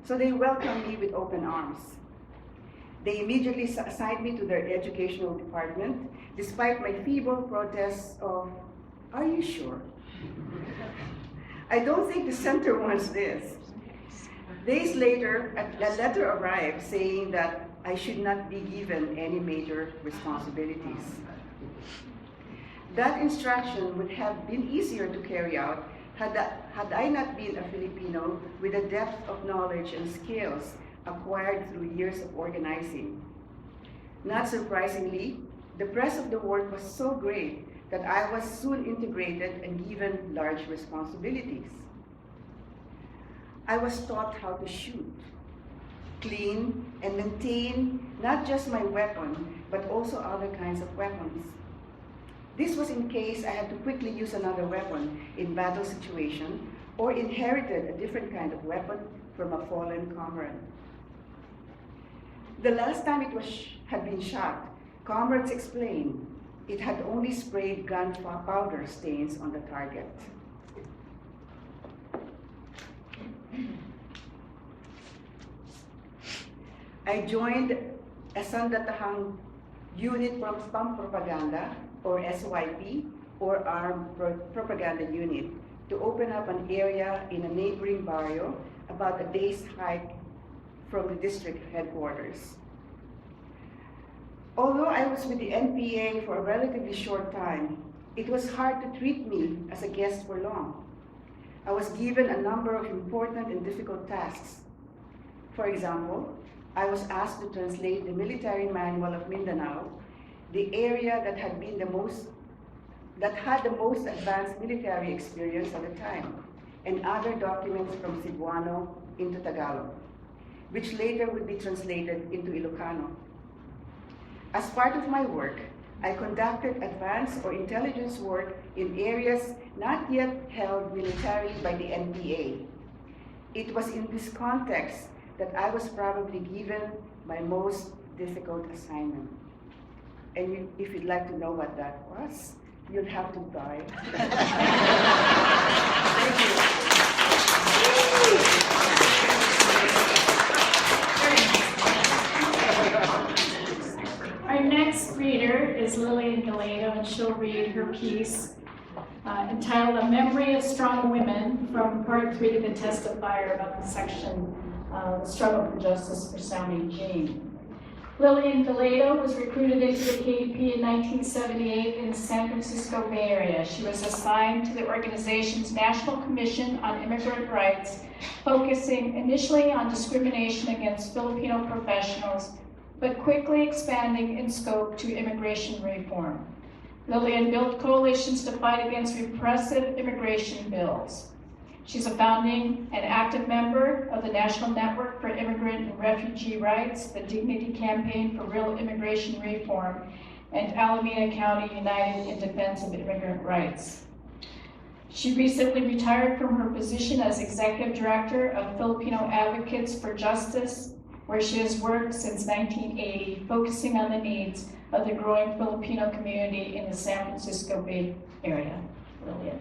so they welcomed me with open arms. They immediately assigned me to their educational department, despite my feeble protests of, "Are you sure?" I don't think the center wants this. Days later, a letter arrived saying that I should not be given any major responsibilities. That instruction would have been easier to carry out had I not been a Filipino with a depth of knowledge and skills acquired through years of organizing. Not surprisingly, the press of the work was so great that I was soon integrated and given large responsibilities. I was taught how to shoot, clean, and maintain not just my weapon, but also other kinds of weapons. This was in case I had to quickly use another weapon in battle situation, or inherited a different kind of weapon from a fallen comrade. The last time it had been shot, comrades explained it had only sprayed gunpowder stains on the target. I joined a Sandatahang Unit from Propaganda, or SYP, or Armed Propaganda Unit, to open up an area in a neighboring barrio about a day's hike from the district headquarters. Although I was with the NPA for a relatively short time, it was hard to treat me as a guest for long. I was given a number of important and difficult tasks. For example, I was asked to translate the military manual of Mindanao, the area that had the most advanced military experience at the time, and other documents from Cebuano into Tagalog, which later would be translated into Ilocano. As part of my work, I conducted advanced or intelligence work in areas not yet held militarily by the NPA. It was in this context that I was probably given my most difficult assignment. And if you'd like to know what that was, you'd have to buy. Thank Our next reader is Lillian Galedo, and she'll read her piece entitled A Memory of Strong Women from Part 3, The Test of Fire, about the section The Struggle for Justice for Sounding Jean. Lillian Galedo was recruited into the KDP in 1978 in the San Francisco Bay Area. She was assigned to the organization's National Commission on Immigrant Rights, focusing initially on discrimination against Filipino professionals, but quickly expanding in scope to immigration reform. Lillian built coalitions to fight against repressive immigration bills. She's a founding and active member of the National Network for Immigrant and Refugee Rights, the Dignity Campaign for Real Immigration Reform, and Alameda County United in Defense of Immigrant Rights. She recently retired from her position as Executive Director of Filipino Advocates for Justice, where she has worked since 1980, focusing on the needs of the growing Filipino community in the San Francisco Bay Area. Lillian.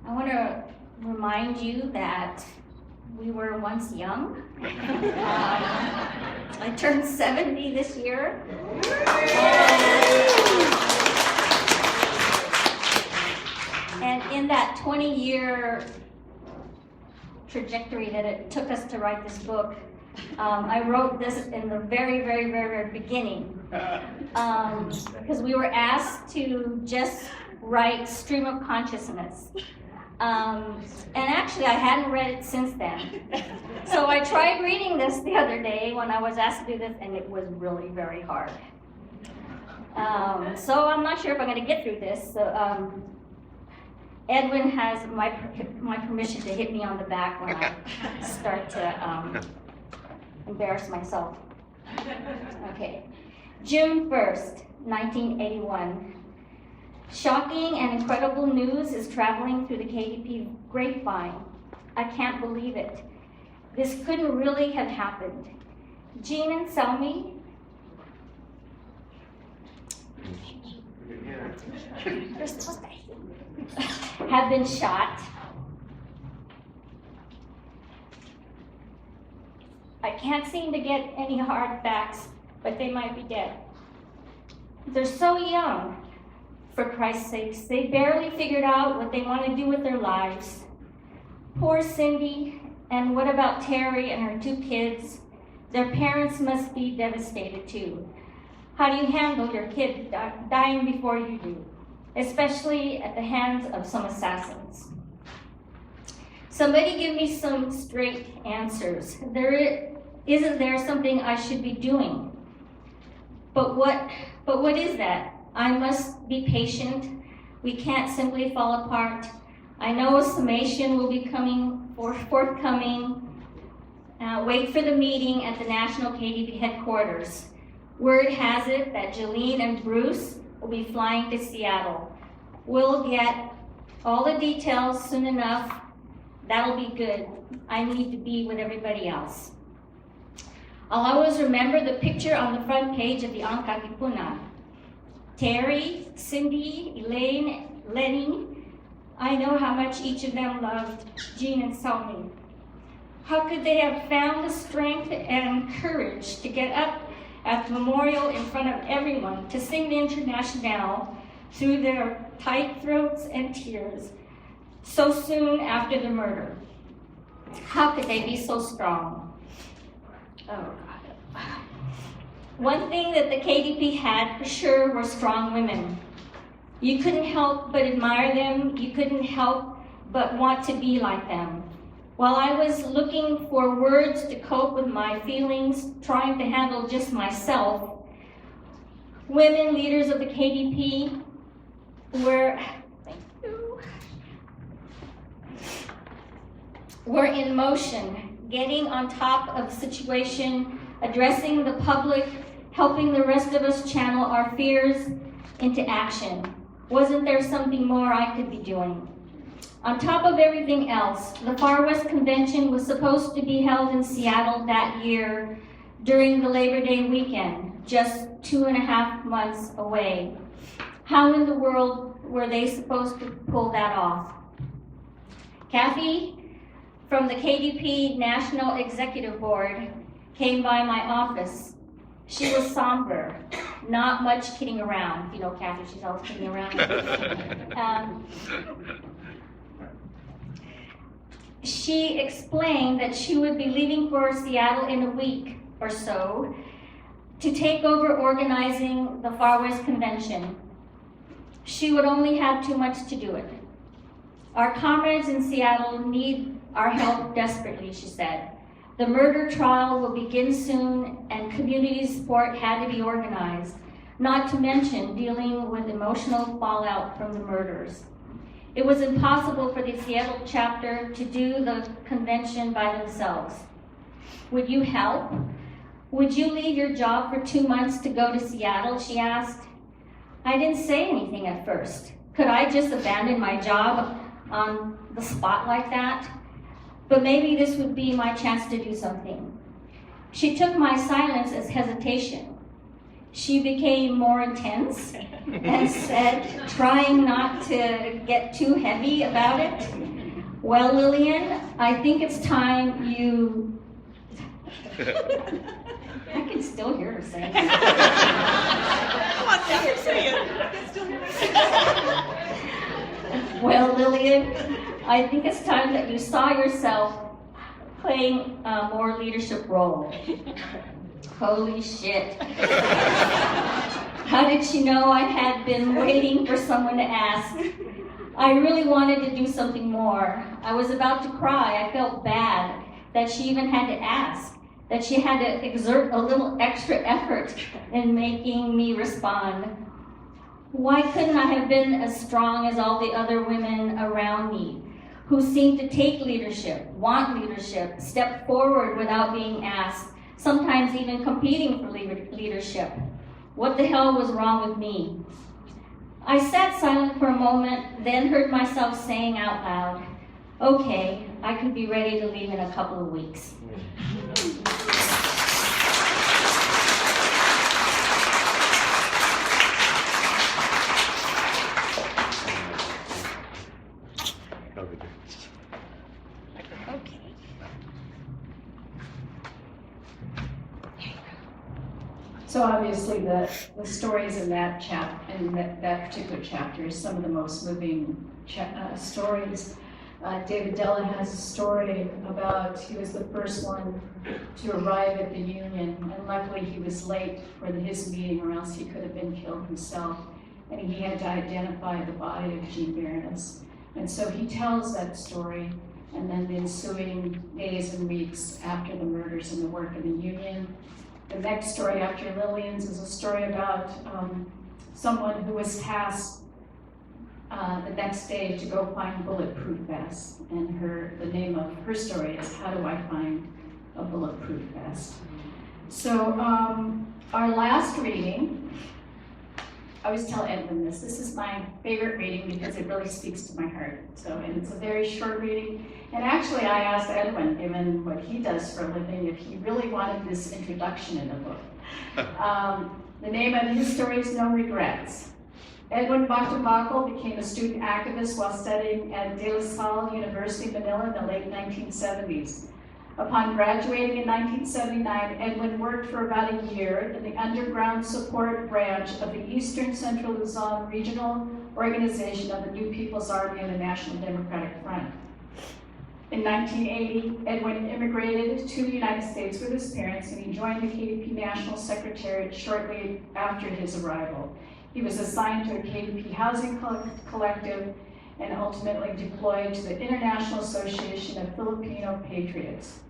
I want to remind you that we were once young. I turned 70 this year. And in that 20-year trajectory that it took us to write this book, I wrote this in the very beginning. Because we were asked to just write stream of consciousness. And actually, I hadn't read it since then. So I tried reading this the other day when I was asked to do this, and it was really very hard. So I'm not sure if I'm going to get through this. So, Edwin has my permission to hit me on the back when I start to embarrass myself. Okay. June 1st, 1981. Shocking and incredible news is traveling through the KDP grapevine. I can't believe it. This couldn't really have happened. Jean and Silme have been shot. I can't seem to get any hard facts, but they might be dead. They're so young. For Christ's sakes, they barely figured out what they want to do with their lives. Poor Cindy, and what about Terry and her 2 kids? Their parents must be devastated too. How do you handle your kid dying before you do, especially at the hands of some assassins? Somebody give me some straight answers. Isn't there something I should be doing? But what is that? I must be patient. We can't simply fall apart. I know a summation will be forthcoming, wait for the meeting at the National KDP headquarters. Word has it that Jolene and Bruce will be flying to Seattle. We'll get all the details soon enough. That'll be good. I need to be with everybody else. I'll always remember the picture on the front page of the Ang Katipunan. Terry, Cindy, Elaine, Lenny. I know how much each of them loved Jean and Silme. How could they have found the strength and courage to get up at the memorial in front of everyone to sing the Internationale through their tight throats and tears so soon after the murder? How could they be so strong? Oh, God. One thing that the KDP had for sure were strong women. You couldn't help but admire them. You couldn't help but want to be like them. While I was looking for words to cope with my feelings, trying to handle just myself, women leaders of the KDP were in motion, getting on top of the situation, addressing the public, helping the rest of us channel our fears into action. Wasn't there something more I could be doing? On top of everything else, the Far West Convention was supposed to be held in Seattle that year during the Labor Day weekend, just 2.5 months away. How in the world were they supposed to pull that off? Kathy from the KDP National Executive Board came by my office. She was somber, not much kidding around. You know Kathy, she's always kidding around. She explained that she would be leaving for Seattle in a week or so to take over organizing the Far West Convention. She would only have 2 months to do it. Our comrades in Seattle need our help desperately, she said. The murder trial will begin soon and community support had to be organized, not to mention dealing with emotional fallout from the murders. It was impossible for the Seattle chapter to do the convention by themselves. Would you help? Would you leave your job for 2 months to go to Seattle, she asked. I didn't say anything at first. Could I just abandon my job on the spot like that? But maybe this would be my chance to do something. She took my silence as hesitation. She became more intense and said, trying not to get too heavy about it, well, Lillian, I think it's time you... I can still hear her saying that. Come on, Kathy, say it. I can still hear her. Well, Lillian, I think it's time that you saw yourself playing a more leadership role. Holy shit. How did she know I had been waiting for someone to ask? I really wanted to do something more. I was about to cry. I felt bad that she even had to ask, that she had to exert a little extra effort in making me respond. Why couldn't I have been as strong as all the other women around me who seemed to take leadership, want leadership, step forward without being asked, sometimes even competing for leadership? What the hell was wrong with me? I sat silent for a moment, then heard myself saying out loud, okay, I could be ready to leave in a couple of weeks. So obviously the stories in that that particular chapter is some of the most moving stories. David Della has a story about he was the first one to arrive at the Union, and luckily he was late for his meeting or else he could have been killed himself. And he had to identify the body of Jean Viernes. And so he tells that story, and then the ensuing days and weeks after the murders and the work of the Union. The next story after Lillian's is a story about someone who was tasked the next day to go find bulletproof vests. And the name of her story is How Do I Find a bulletproof vest. So our last reading, I always tell Edwin this is my favorite reading because it really speaks to my heart. So, and it's a very short reading. And actually I asked Edwin, given what he does for a living, if he really wanted this introduction in the book. The name of his story is No Regrets. Edwin Bactabacal became a student activist while studying at De La Salle University, Manila in the late 1970s. Upon graduating in 1979, Edwin worked for about a year in the underground support branch of the Eastern Central Luzon Regional Organization of the New People's Army and the National Democratic Front. In 1980, Edwin immigrated to the United States with his parents, and he joined the KDP National Secretariat shortly after his arrival. He was assigned to a KDP housing collective and ultimately deployed to the International Association of Filipino Patriots.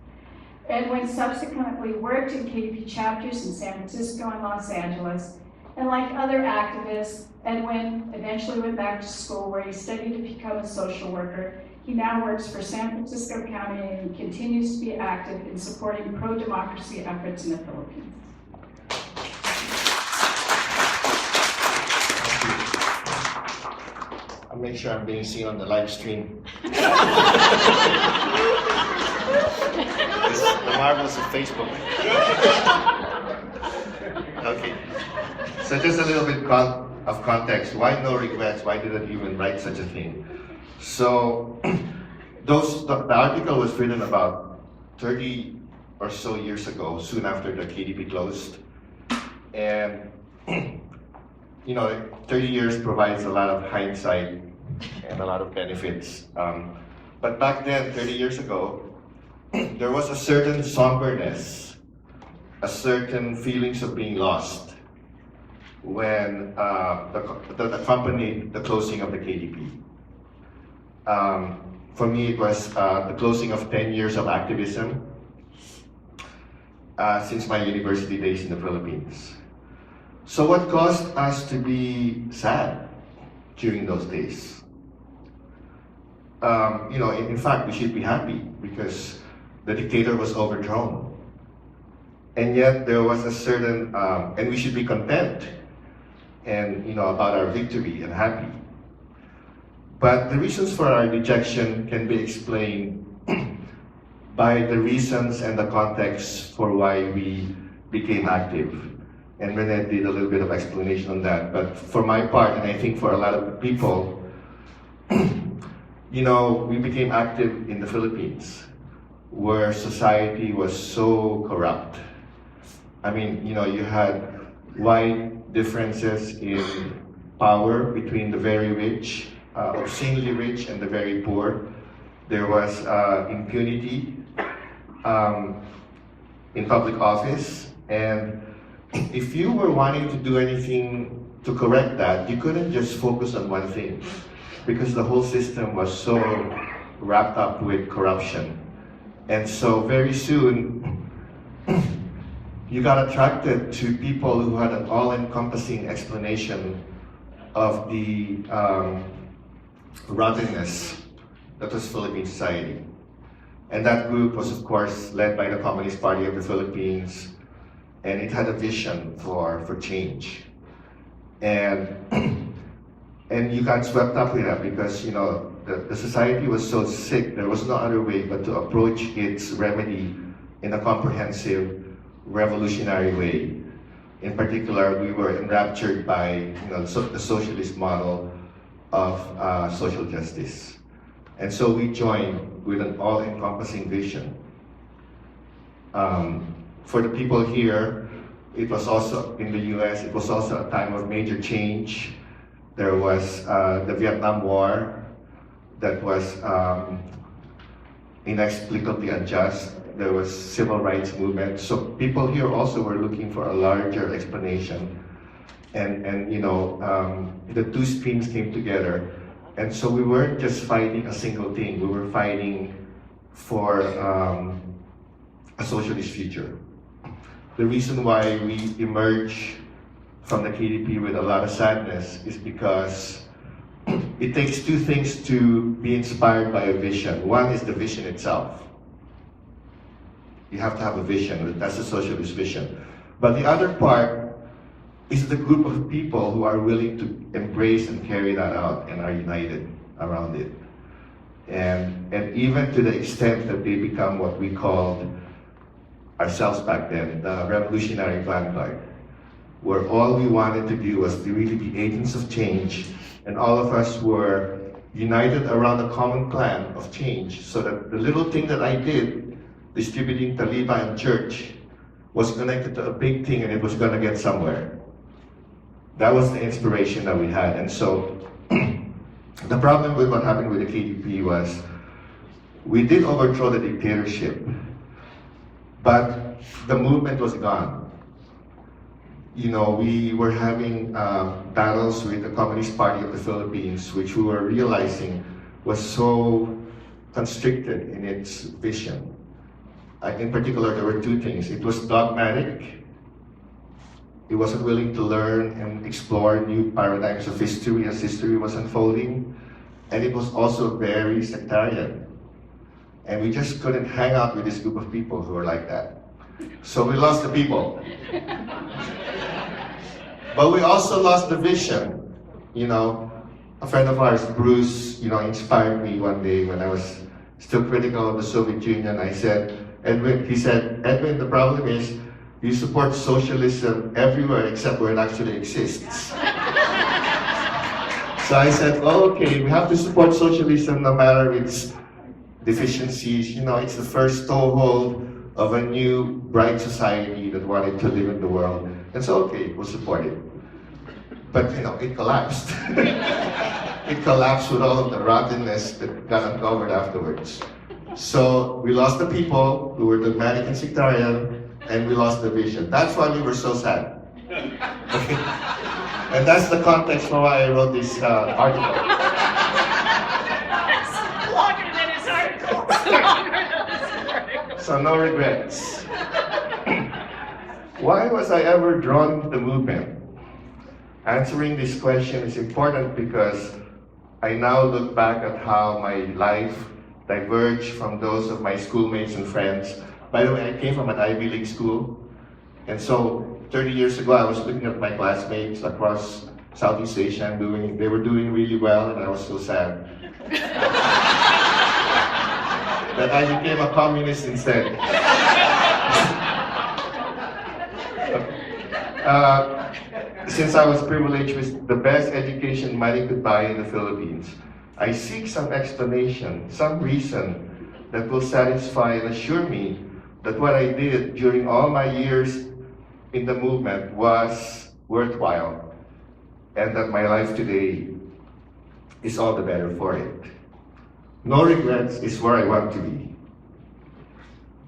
Edwin subsequently worked in KDP chapters in San Francisco and Los Angeles, and like other activists, Edwin eventually went back to school where he studied to become a social worker. He now works for San Francisco County and continues to be active in supporting pro-democracy efforts in the Philippines. I'll make sure I'm being seen on the live stream. The marvels of Facebook. Okay. So just a little bit of context. Why No Regrets? Why did I even write such a thing? So the article was written about 30 or so years ago, soon after the KDP closed. And 30 years provides a lot of hindsight and a lot of benefits. But back then, 30 years ago, there was a certain somberness, a certain feelings of being lost when that accompanied the closing of the KDP. For me, it was the closing of 10 years of activism since my university days in the Philippines. So what caused us to be sad during those days? In fact, we should be happy because the dictator was overthrown. And yet there was a certain, and we should be content and, about our victory and happy. But the reasons for our dejection can be explained by the reasons and the context for why we became active. And Renee did a little bit of explanation on that. But for my part, and I think for a lot of people, we became active in the Philippines, where society was so corrupt. I mean, you had wide differences in power between the very rich, obscenely rich, and the very poor. There was impunity in public office, and if you were wanting to do anything to correct that, you couldn't just focus on one thing, because the whole system was so wrapped up with corruption. And so very soon, you got attracted to people who had an all-encompassing explanation of the rottenness that was Philippine society. And that group was, of course, led by the Communist Party of the Philippines, and it had a vision for change. And you got swept up with that because, the society was so sick, there was no other way but to approach its remedy in a comprehensive, revolutionary way. In particular, we were enraptured by the socialist model of social justice. And so we joined with an all-encompassing vision. For the people here, it was also, in the US, it was also a time of major change. There was the Vietnam War that was inexplicably unjust. There was civil rights movement. So people here also were looking for a larger explanation. And the two streams came together. And so we weren't just fighting a single thing. We were fighting for a socialist future. The reason why we emerge from the KDP with a lot of sadness is because it takes two things to be inspired by a vision. One is the vision itself. You have to have a vision. That's a socialist vision. But the other part is the group of people who are willing to embrace and carry that out and are united around it. And even to the extent that they become what we called ourselves back then, the revolutionary vanguard, where all we wanted to do was to really be agents of change, and all of us were united around a common plan of change, so that the little thing that I did, distributing taliba in church, was connected to a big thing and it was gonna get somewhere. That was the inspiration that we had. And so the problem with what happened with the KDP was we did overthrow the dictatorship, but the movement was gone. You know, we were having battles with the Communist Party of the Philippines, which we were realizing was so constricted in its vision. In particular, there were two things. It was dogmatic. It wasn't willing to learn and explore new paradigms of history as history was unfolding. And it was also very sectarian. And we just couldn't hang out with this group of people who were like that. So we lost the people. But we also lost the vision. You know, a friend of ours, Bruce, inspired me one day when I was still critical of the Soviet Union. He said, Edwin, the problem is you support socialism everywhere except where it actually exists. So I said, oh, okay, we have to support socialism no matter its deficiencies. It's the first toehold of a new, bright society that wanted to live in the world. And so, okay, we'll support it. But, it collapsed. It collapsed with all of the rottenness that got uncovered afterwards. So we lost the people who were dogmatic and sectarian, and we lost the vision. That's why we were so sad. And that's the context for why I wrote this article. Longer than his article. So no regrets. Why was I ever drawn to the movement? Answering this question is important because I now look back at how my life diverged from those of my schoolmates and friends. By the way, I came from an Ivy League school, and so 30 years ago I was looking at my classmates across Southeast Asia and they were doing really well, and I was so sad that I became a communist instead. Since I was privileged with the best education money could buy in the Philippines, I seek some explanation, some reason that will satisfy and assure me that what I did during all my years in the movement was worthwhile, and that my life today is all the better for it. No regrets is where I want to be.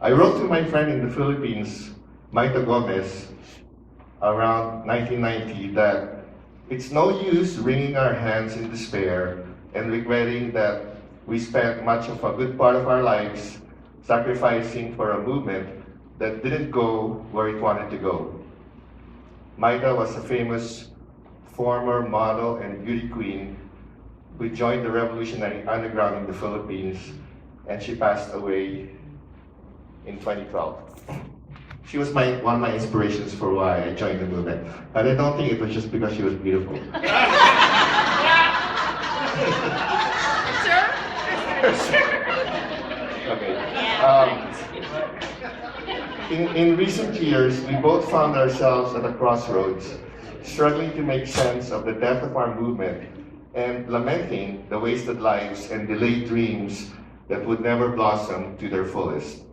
I wrote to my friend in the Philippines, Maita Gomez, around 1990 that it's no use wringing our hands in despair and regretting that we spent much of a good part of our lives sacrificing for a movement that didn't go where it wanted to go. Maita was a famous former model and beauty queen who joined the revolutionary underground in the Philippines, and she passed away in 2012. She was one of my inspirations for why I joined the movement. But I don't think it was just because she was beautiful. Okay. In recent years, we both found ourselves at a crossroads, struggling to make sense of the depth of our movement and lamenting the wasted lives and delayed dreams that would never blossom to their fullest.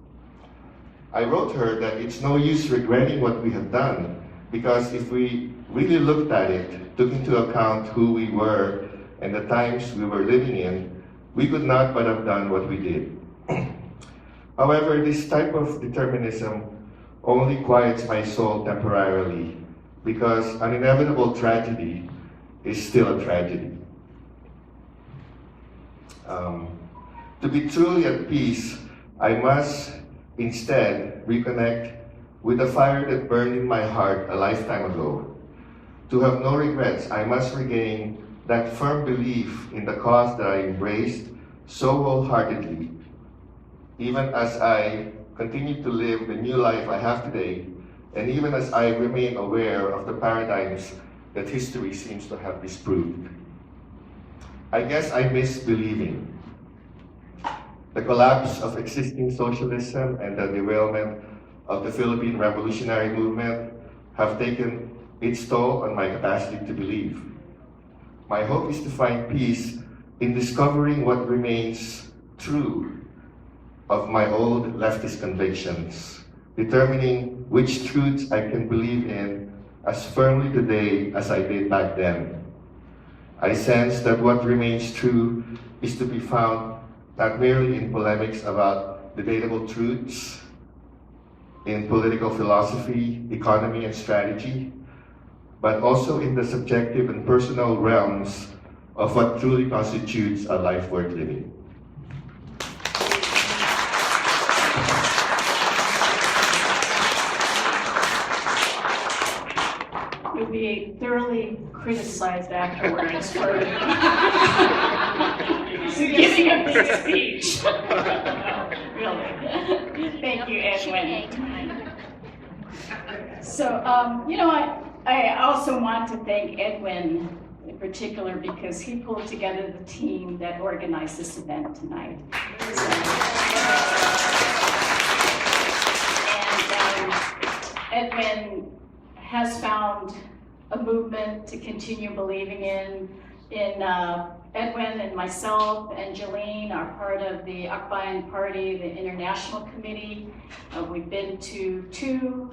I wrote her that it's no use regretting what we have done, because if we really looked at it, took into account who we were and the times we were living in, we could not but have done what we did. However, this type of determinism only quiets my soul temporarily, because an inevitable tragedy is still a tragedy. To be truly at peace, I must instead reconnect with the fire that burned in my heart a lifetime ago. To have no regrets, I must regain that firm belief in the cause that I embraced so wholeheartedly, even as I continue to live the new life I have today, and even as I remain aware of the paradigms that history seems to have disproved. I guess I miss believing. The collapse of existing socialism and the derailment of the Philippine revolutionary movement have taken its toll on my capacity to believe. My hope is to find peace in discovering what remains true of my old leftist convictions, determining which truths I can believe in as firmly today as I did back then. I sense that what remains true is to be found not merely in polemics about debatable truths, in political philosophy, economy, and strategy, but also in the subjective and personal realms of what truly constitutes a life worth living. You'll be thoroughly criticized afterwards for giving a big speech. Really. Thank you, Edwin. So, I also want to thank Edwin in particular because he pulled together the team that organized this event tonight. And Edwin has found a movement to continue believing in. Edwin and myself and Jolene are part of the Akbayan Party, the International Committee. We've been to two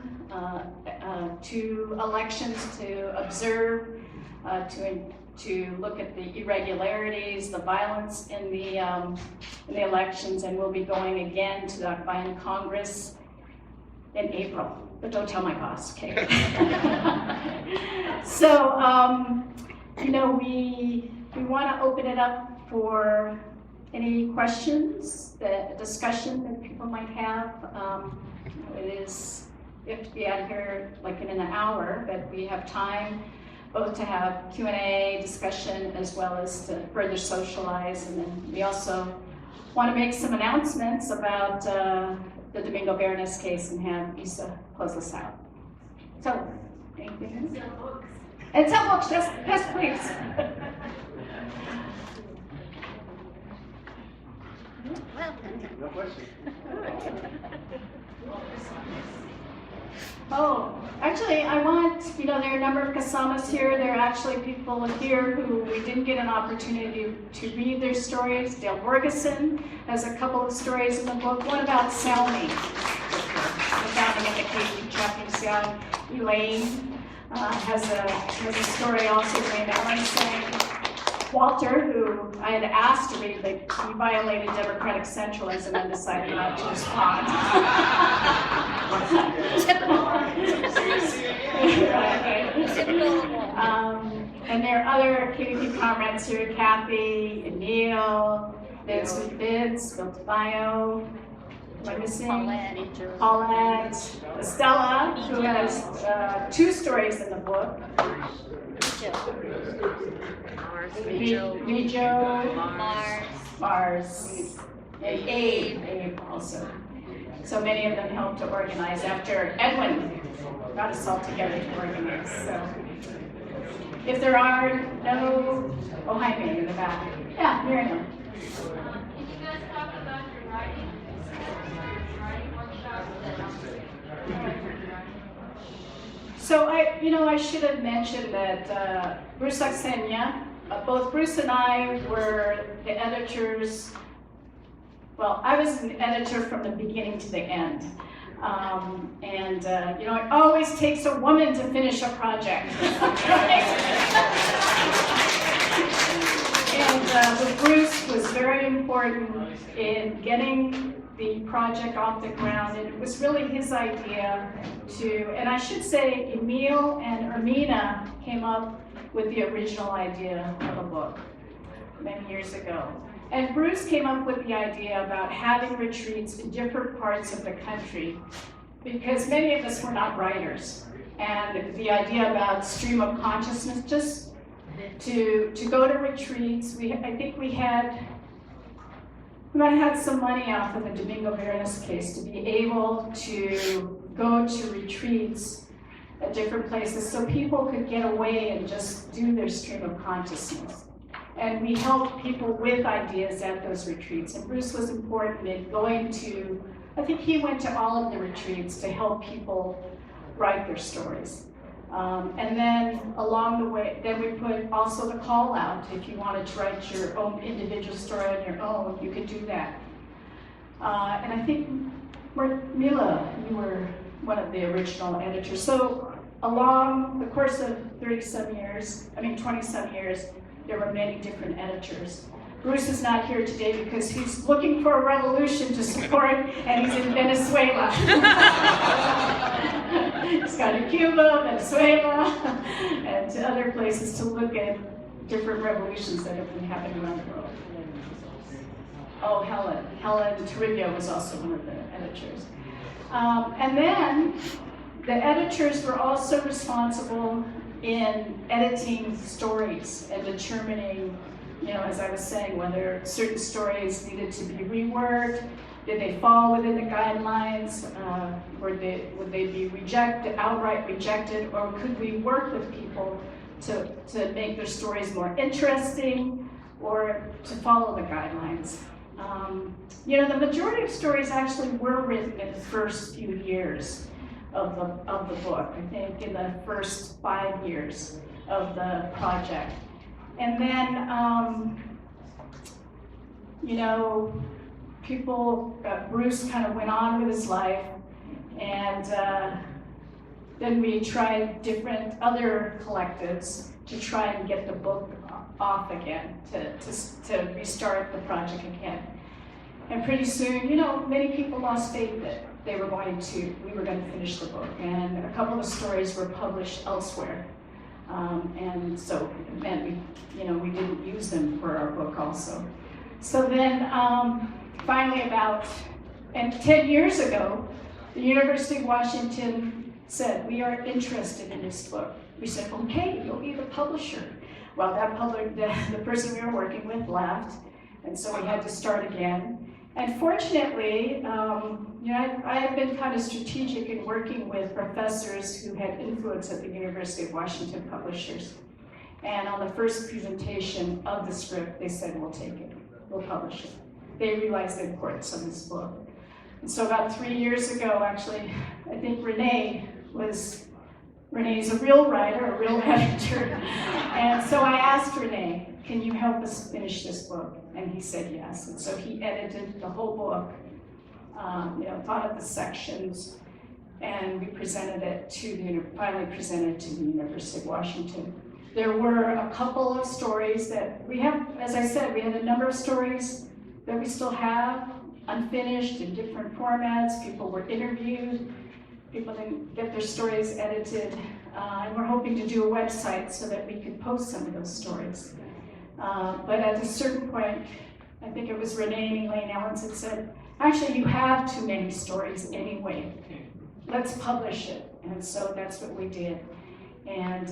elections to observe, to look at the irregularities, the violence in the elections, and we'll be going again to the Akbayan Congress in April. But don't tell my boss, okay? So, we want to open it up for any questions, the discussion that people might have. We have to be out here like in an hour, but we have time both to have Q&A, discussion, as well as to further socialize. And then we also want to make some announcements about the Domingo Viernes case and have Isa close us out. So, anything else? And sell books, yes, please. No question. Oh, actually, I want, there are a number of kasamas here. There are actually people here who we didn't get an opportunity to read their stories. Dale Borgeson has a couple of stories in the book. What about Silme? The founding of the KDP chapter in Seattle. Elaine has a story also named Ellen saying. Walter, who I had asked to read, but he violated democratic centralism and decided not to respond. And there are other KDP comrades here, Kathy, and Neil, Vince with Vince, Bill Tabayo, am I missing? Paulette, Estella, who has two stories in the book. Rijo, Mars, and Abe also. So many of them helped to organize after Edwin got us all together to organize. So if there are no, Jaime in the back. Yeah, Miriam. Did you guys talk about your writing workshops? So I should have mentioned that Bruce Aksenya, both Bruce and I were the editors. Well, I was an editor from the beginning to the end. It always takes a woman to finish a project. But Bruce was very important in getting the project off the ground, and it was really his idea and I should say Emil and Ermina came up with the original idea of a book many years ago. And Bruce came up with the idea about having retreats in different parts of the country because many of us were not writers. And the idea about stream of consciousness, just to go to retreats, I think we had And I had some money off of the Domingo Viernes case to be able to go to retreats at different places so people could get away and just do their stream of consciousness. And we helped people with ideas at those retreats. And Bruce was important in going to, I think he went to all of the retreats to help people write their stories. And then along the way, then we put also the call out. If you wanted to write your own individual story on your own, you could do that. And I think, Mila, you were one of the original editors. So along the course of 30-some years, 20-some years, there were many different editors. Bruce is not here today because he's looking for a revolution to support, and he's in Venezuela. He's gone to Cuba, Venezuela, and to other places to look at different revolutions that have been happening around the world. Oh, Helen Toribio was also one of the editors. And then the editors were also responsible in editing stories and determining, as I was saying, whether certain stories needed to be reworked, did they fall within the guidelines, would they be outright rejected, or could we work with people to make their stories more interesting or to follow the guidelines? The majority of stories actually were written in the first few years of the book, I think in the first 5 years of the project. And then, Bruce kind of went on with his life, and then we tried different other collectives to try and get the book off again, to restart the project again. And pretty soon, many people lost faith that we were going to finish the book, and a couple of stories were published elsewhere. And so it meant we didn't use them for our book also. So then finally about 10 years ago, the University of Washington said, we are interested in this book. We said, okay, you'll be the publisher. Well, the person we were working with left, and so we had to start again. And fortunately, I have been kind of strategic in working with professors who had influence at the University of Washington publishers. And on the first presentation of the script, they said, we'll take it, we'll publish it. They realized the importance of this book. And so about 3 years ago, actually, I think Renee's a real writer, a real editor. And so I asked Renee, can you help us finish this book? And he said yes. And so he edited the whole book, thought of the sections, and we finally presented it to the University of Washington. There were a couple of stories that we have, as I said, we had a number of stories that we still have unfinished in different formats. People were interviewed. People didn't get their stories edited, and we're hoping to do a website so that we could post some of those stories. But at a certain point, I think it was Renee and Elaine Ellens that said, actually you have too many stories anyway. Let's publish it. And so that's what we did. And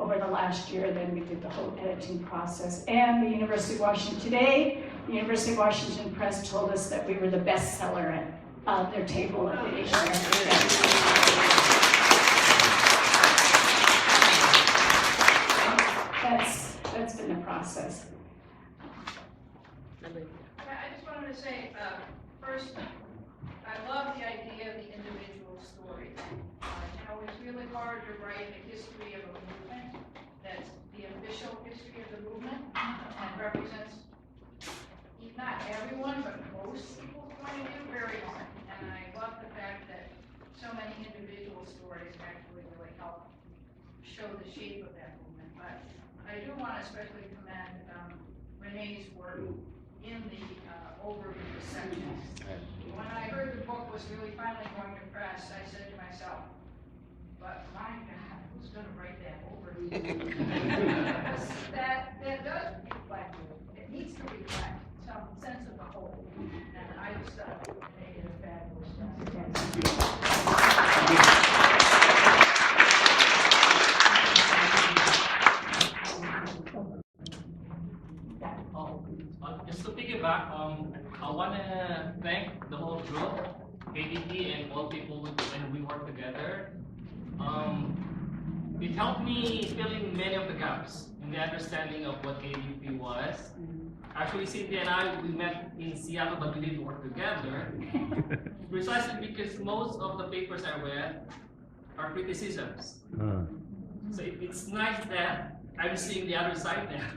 over the last year, then we did the whole editing process. And the University of Washington today, the University of Washington Press told us that we were the bestseller at their table at the Asian American. That's been the process. I just wanted to say, first, I love the idea of the individual stories. It's really hard to write a history of a movement that's the official history of the movement and represents not everyone, but most people's point of view very hard. And I love the fact that so many individual stories actually really help show the shape of that movement. But I do want to especially commend Renee's work in the overview section. When I heard the book was really finally going to press, I said to myself, but my God, who's going to write that overview? that does reflect, it needs to reflect some sense of the whole. And I just made it a fabulous job. Just to piggyback, group, KDP, and all people when we work together. It helped me fill in many of the gaps in the understanding of what KDP was. Actually, Cynthia and I, we met in Seattle, but we didn't work together. Precisely because most of the papers I read are criticisms. So it's nice that I'm seeing the other side now.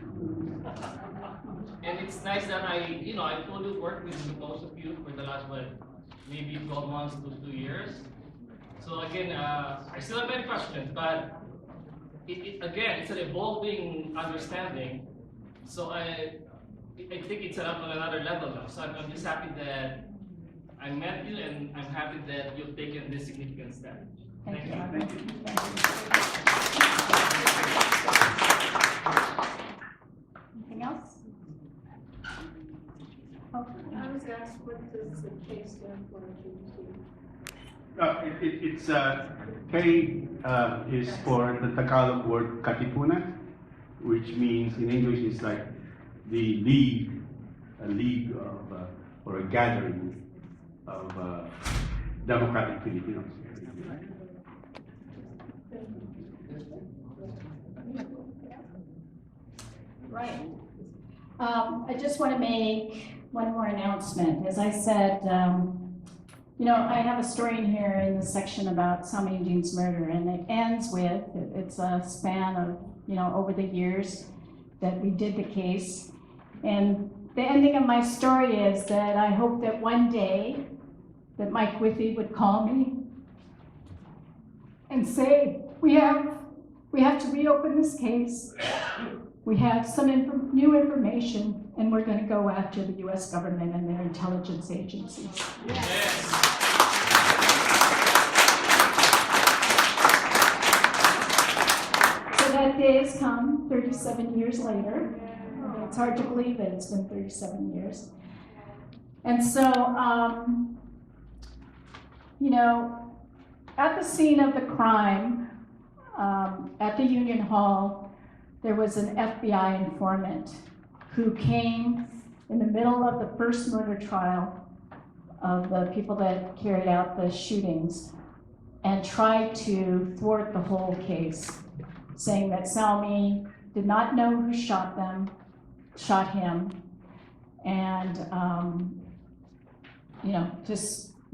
And it's nice that I fully worked with most of you for the last, maybe 12 months to 2 years. So again, I still have many questions, but again, it's an evolving understanding. So I think it's up on another level now. So I'm just happy that I met you, and I'm happy that you've taken this significant step. Thank you. Thank you. Anything else? I was asked, what does the K stand for? K is for the Tagalog word katipunan, which means in English is like the league, a league of, or a gathering of democratic Filipinos. Right. I just want to make one more announcement. As I said, I have a story in here in the section about Silme and Jean's murder, and it ends with, it's a span of, over the years that we did the case. And the ending of my story is that I hope that one day that Mike Withy would call me and say, we have to reopen this case. We have some new information, and we're going to go after the U.S. government and their intelligence agencies. Yes. So that day has come 37 years later. It's hard to believe that it's been 37 years. And so, at the scene of the crime, at the Union Hall, there was an FBI informant who came in the middle of the first murder trial of the people that carried out the shootings and tried to thwart the whole case, saying that Silme did not know who shot him, and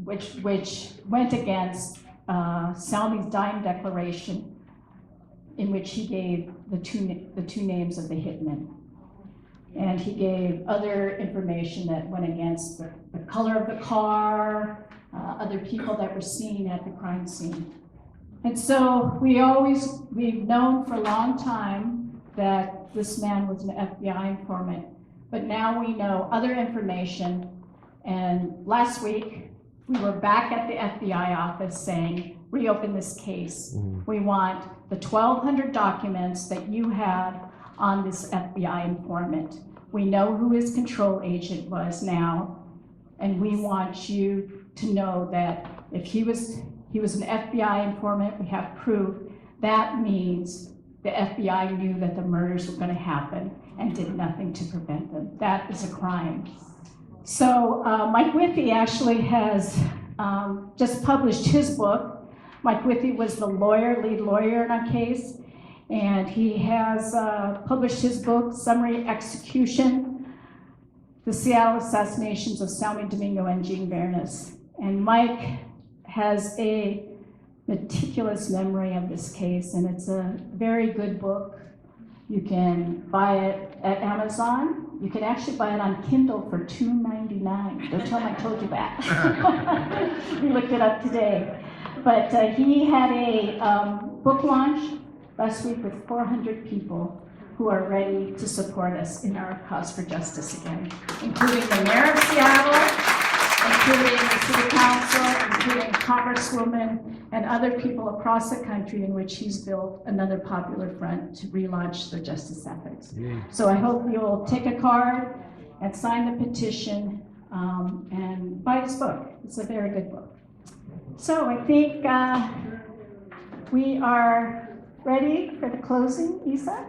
which went against Silme's dying declaration, in which he gave the two names of the hitmen. And he gave other information that went against the color of the car, other people that were seen at the crime scene. And so we've known for a long time that this man was an FBI informant, but now we know other information. And last week, we were back at the FBI office saying, reopen this case. We want the 1,200 documents that you had on this FBI informant. We know who his control agent was now, and we want you to know that if he was an FBI informant, we have proof. That means the FBI knew that the murders were going to happen and did nothing to prevent them. That is a crime. So Mike Withy actually has just published his book. Mike Withy was the lead lawyer in our case, and he has published his book, Summary Execution, The Seattle Assassinations of Silme, Domingo, and Jean Viernes. And Mike has a meticulous memory of this case, and it's a very good book. You can buy it at Amazon. You can actually buy it on Kindle for $2.99. Don't tell him I told you that. We looked it up today. But he had a book launch last week with 400 people who are ready to support us in our cause for justice again, including the mayor of Seattle, including the city council, including congresswomen, and other people across the country in which he's built another popular front to relaunch the justice efforts. So I hope you'll take a card and sign the petition and buy this book. It's a very good book. So I think we are ready for the closing. Isa?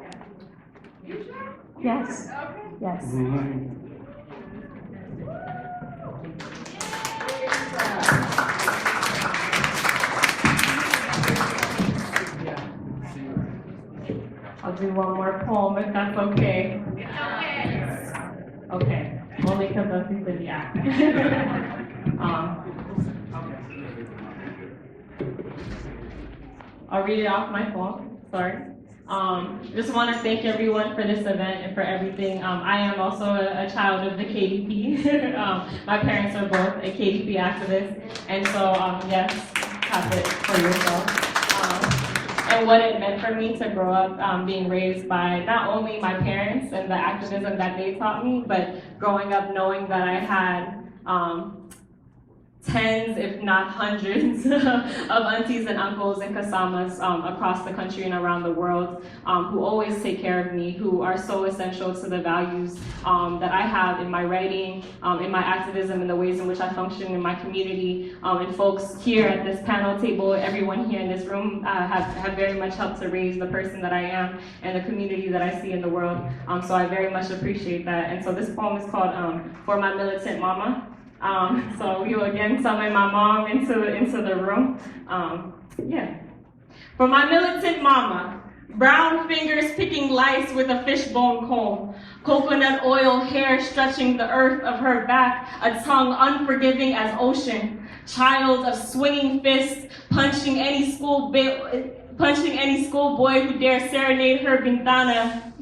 Yes. Yes. I'll do one more poem if that's okay. Okay, only because that's in the act. I'll read it off my phone, sorry. Just want to thank everyone for this event and for everything. I am also a child of the KDP. My parents are both a KDP activist, and so yes, have it for yourself. And what it meant for me to grow up being raised by not only my parents and the activism that they taught me, but growing up knowing that I had tens, if not hundreds, of aunties and uncles and kasamas across the country and around the world who always take care of me, who are so essential to the values that I have in my writing, in my activism, in the ways in which I function in my community. And folks here at this panel table, everyone here in this room have very much helped to raise the person that I am and the community that I see in the world. So I very much appreciate that. And so this poem is called For My Militant Mama. So you again summon my mom into the room. Yeah. For my militant mama, brown fingers picking lice with a fishbone comb, coconut oil hair stretching the earth of her back, a tongue unforgiving as ocean, child of swinging fists, punching any schoolboy who dare serenade her ventana,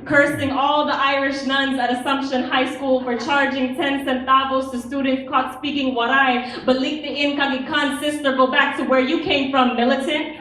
cursing all the Irish nuns at Assumption High School for charging 10 centavos to students caught speaking Waray, but in Kagikan, sister, go back to where you came from, militant.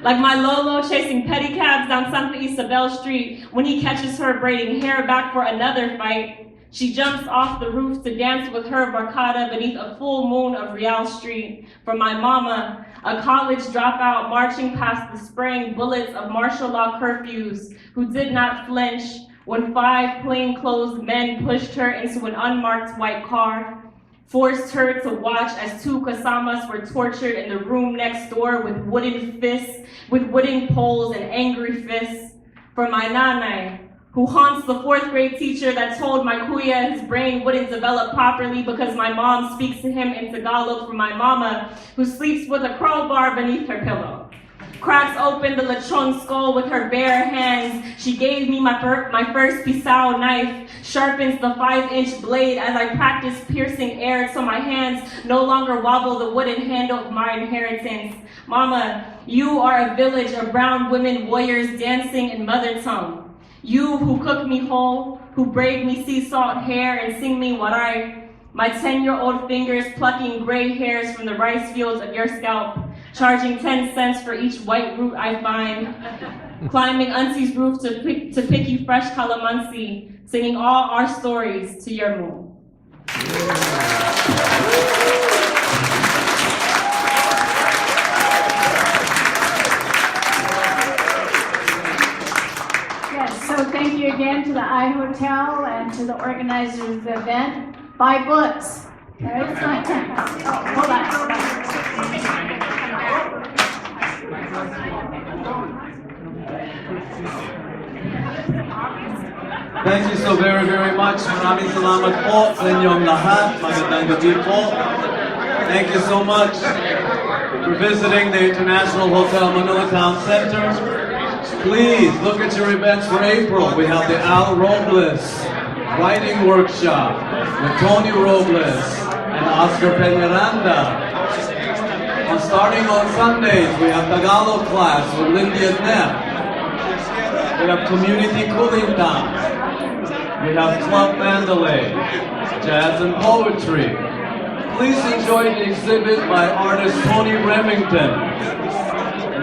Like my Lolo chasing pedicabs down Santa Isabel Street when he catches her braiding hair back for another fight. She jumps off the roof to dance with her barcada beneath a full moon of Real Street. For my mama, a college dropout marching past the spraying bullets of martial law curfews, who did not flinch when 5 plainclothes men pushed her into an unmarked white car, forced her to watch as 2 kasamas were tortured in the room next door with wooden poles and angry fists. For my nanay, who haunts the 4th grade teacher that told my kuya his brain wouldn't develop properly because my mom speaks to him in Tagalog. For my mama, who sleeps with a crowbar beneath her pillow, cracks open the lechon skull with her bare hands. She gave me my first pisao knife, sharpens the 5-inch blade as I practice piercing air so my hands no longer wobble the wooden handle of my inheritance. Mama, you are a village of brown women warriors dancing in mother tongue. You who cook me whole, who braid me sea salt hair and sing me waray, my 10-year-old fingers plucking gray hairs from the rice fields of your scalp, charging 10 cents for each white root I find, climbing auntie's roof to pick you fresh calamansi, singing all our stories to your moon. So thank you again to the iHotel and to the organizers of the event. Buy books. Right? Hold on. Thank you so very, very much. Maraming salamat po sa inyong lahat. Magandang gabi po. Thank you so much for visiting the International Hotel Manila Town Center. Please look at your events for April. We have the Al Robles writing workshop with Tony Robles and Oscar Peñaranda. And starting on Sundays, we have Tagalog class with Lindy and Neff. We have community cooling time. We have Club Mandalay, jazz and poetry. Please enjoy the exhibit by artist Tony Remington.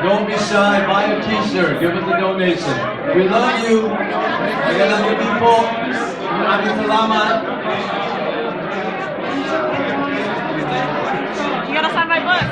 Don't be shy, buy a t-shirt, give us a donation. We love you. Magandang gabi po. Maraming salamat. You gotta sign my book.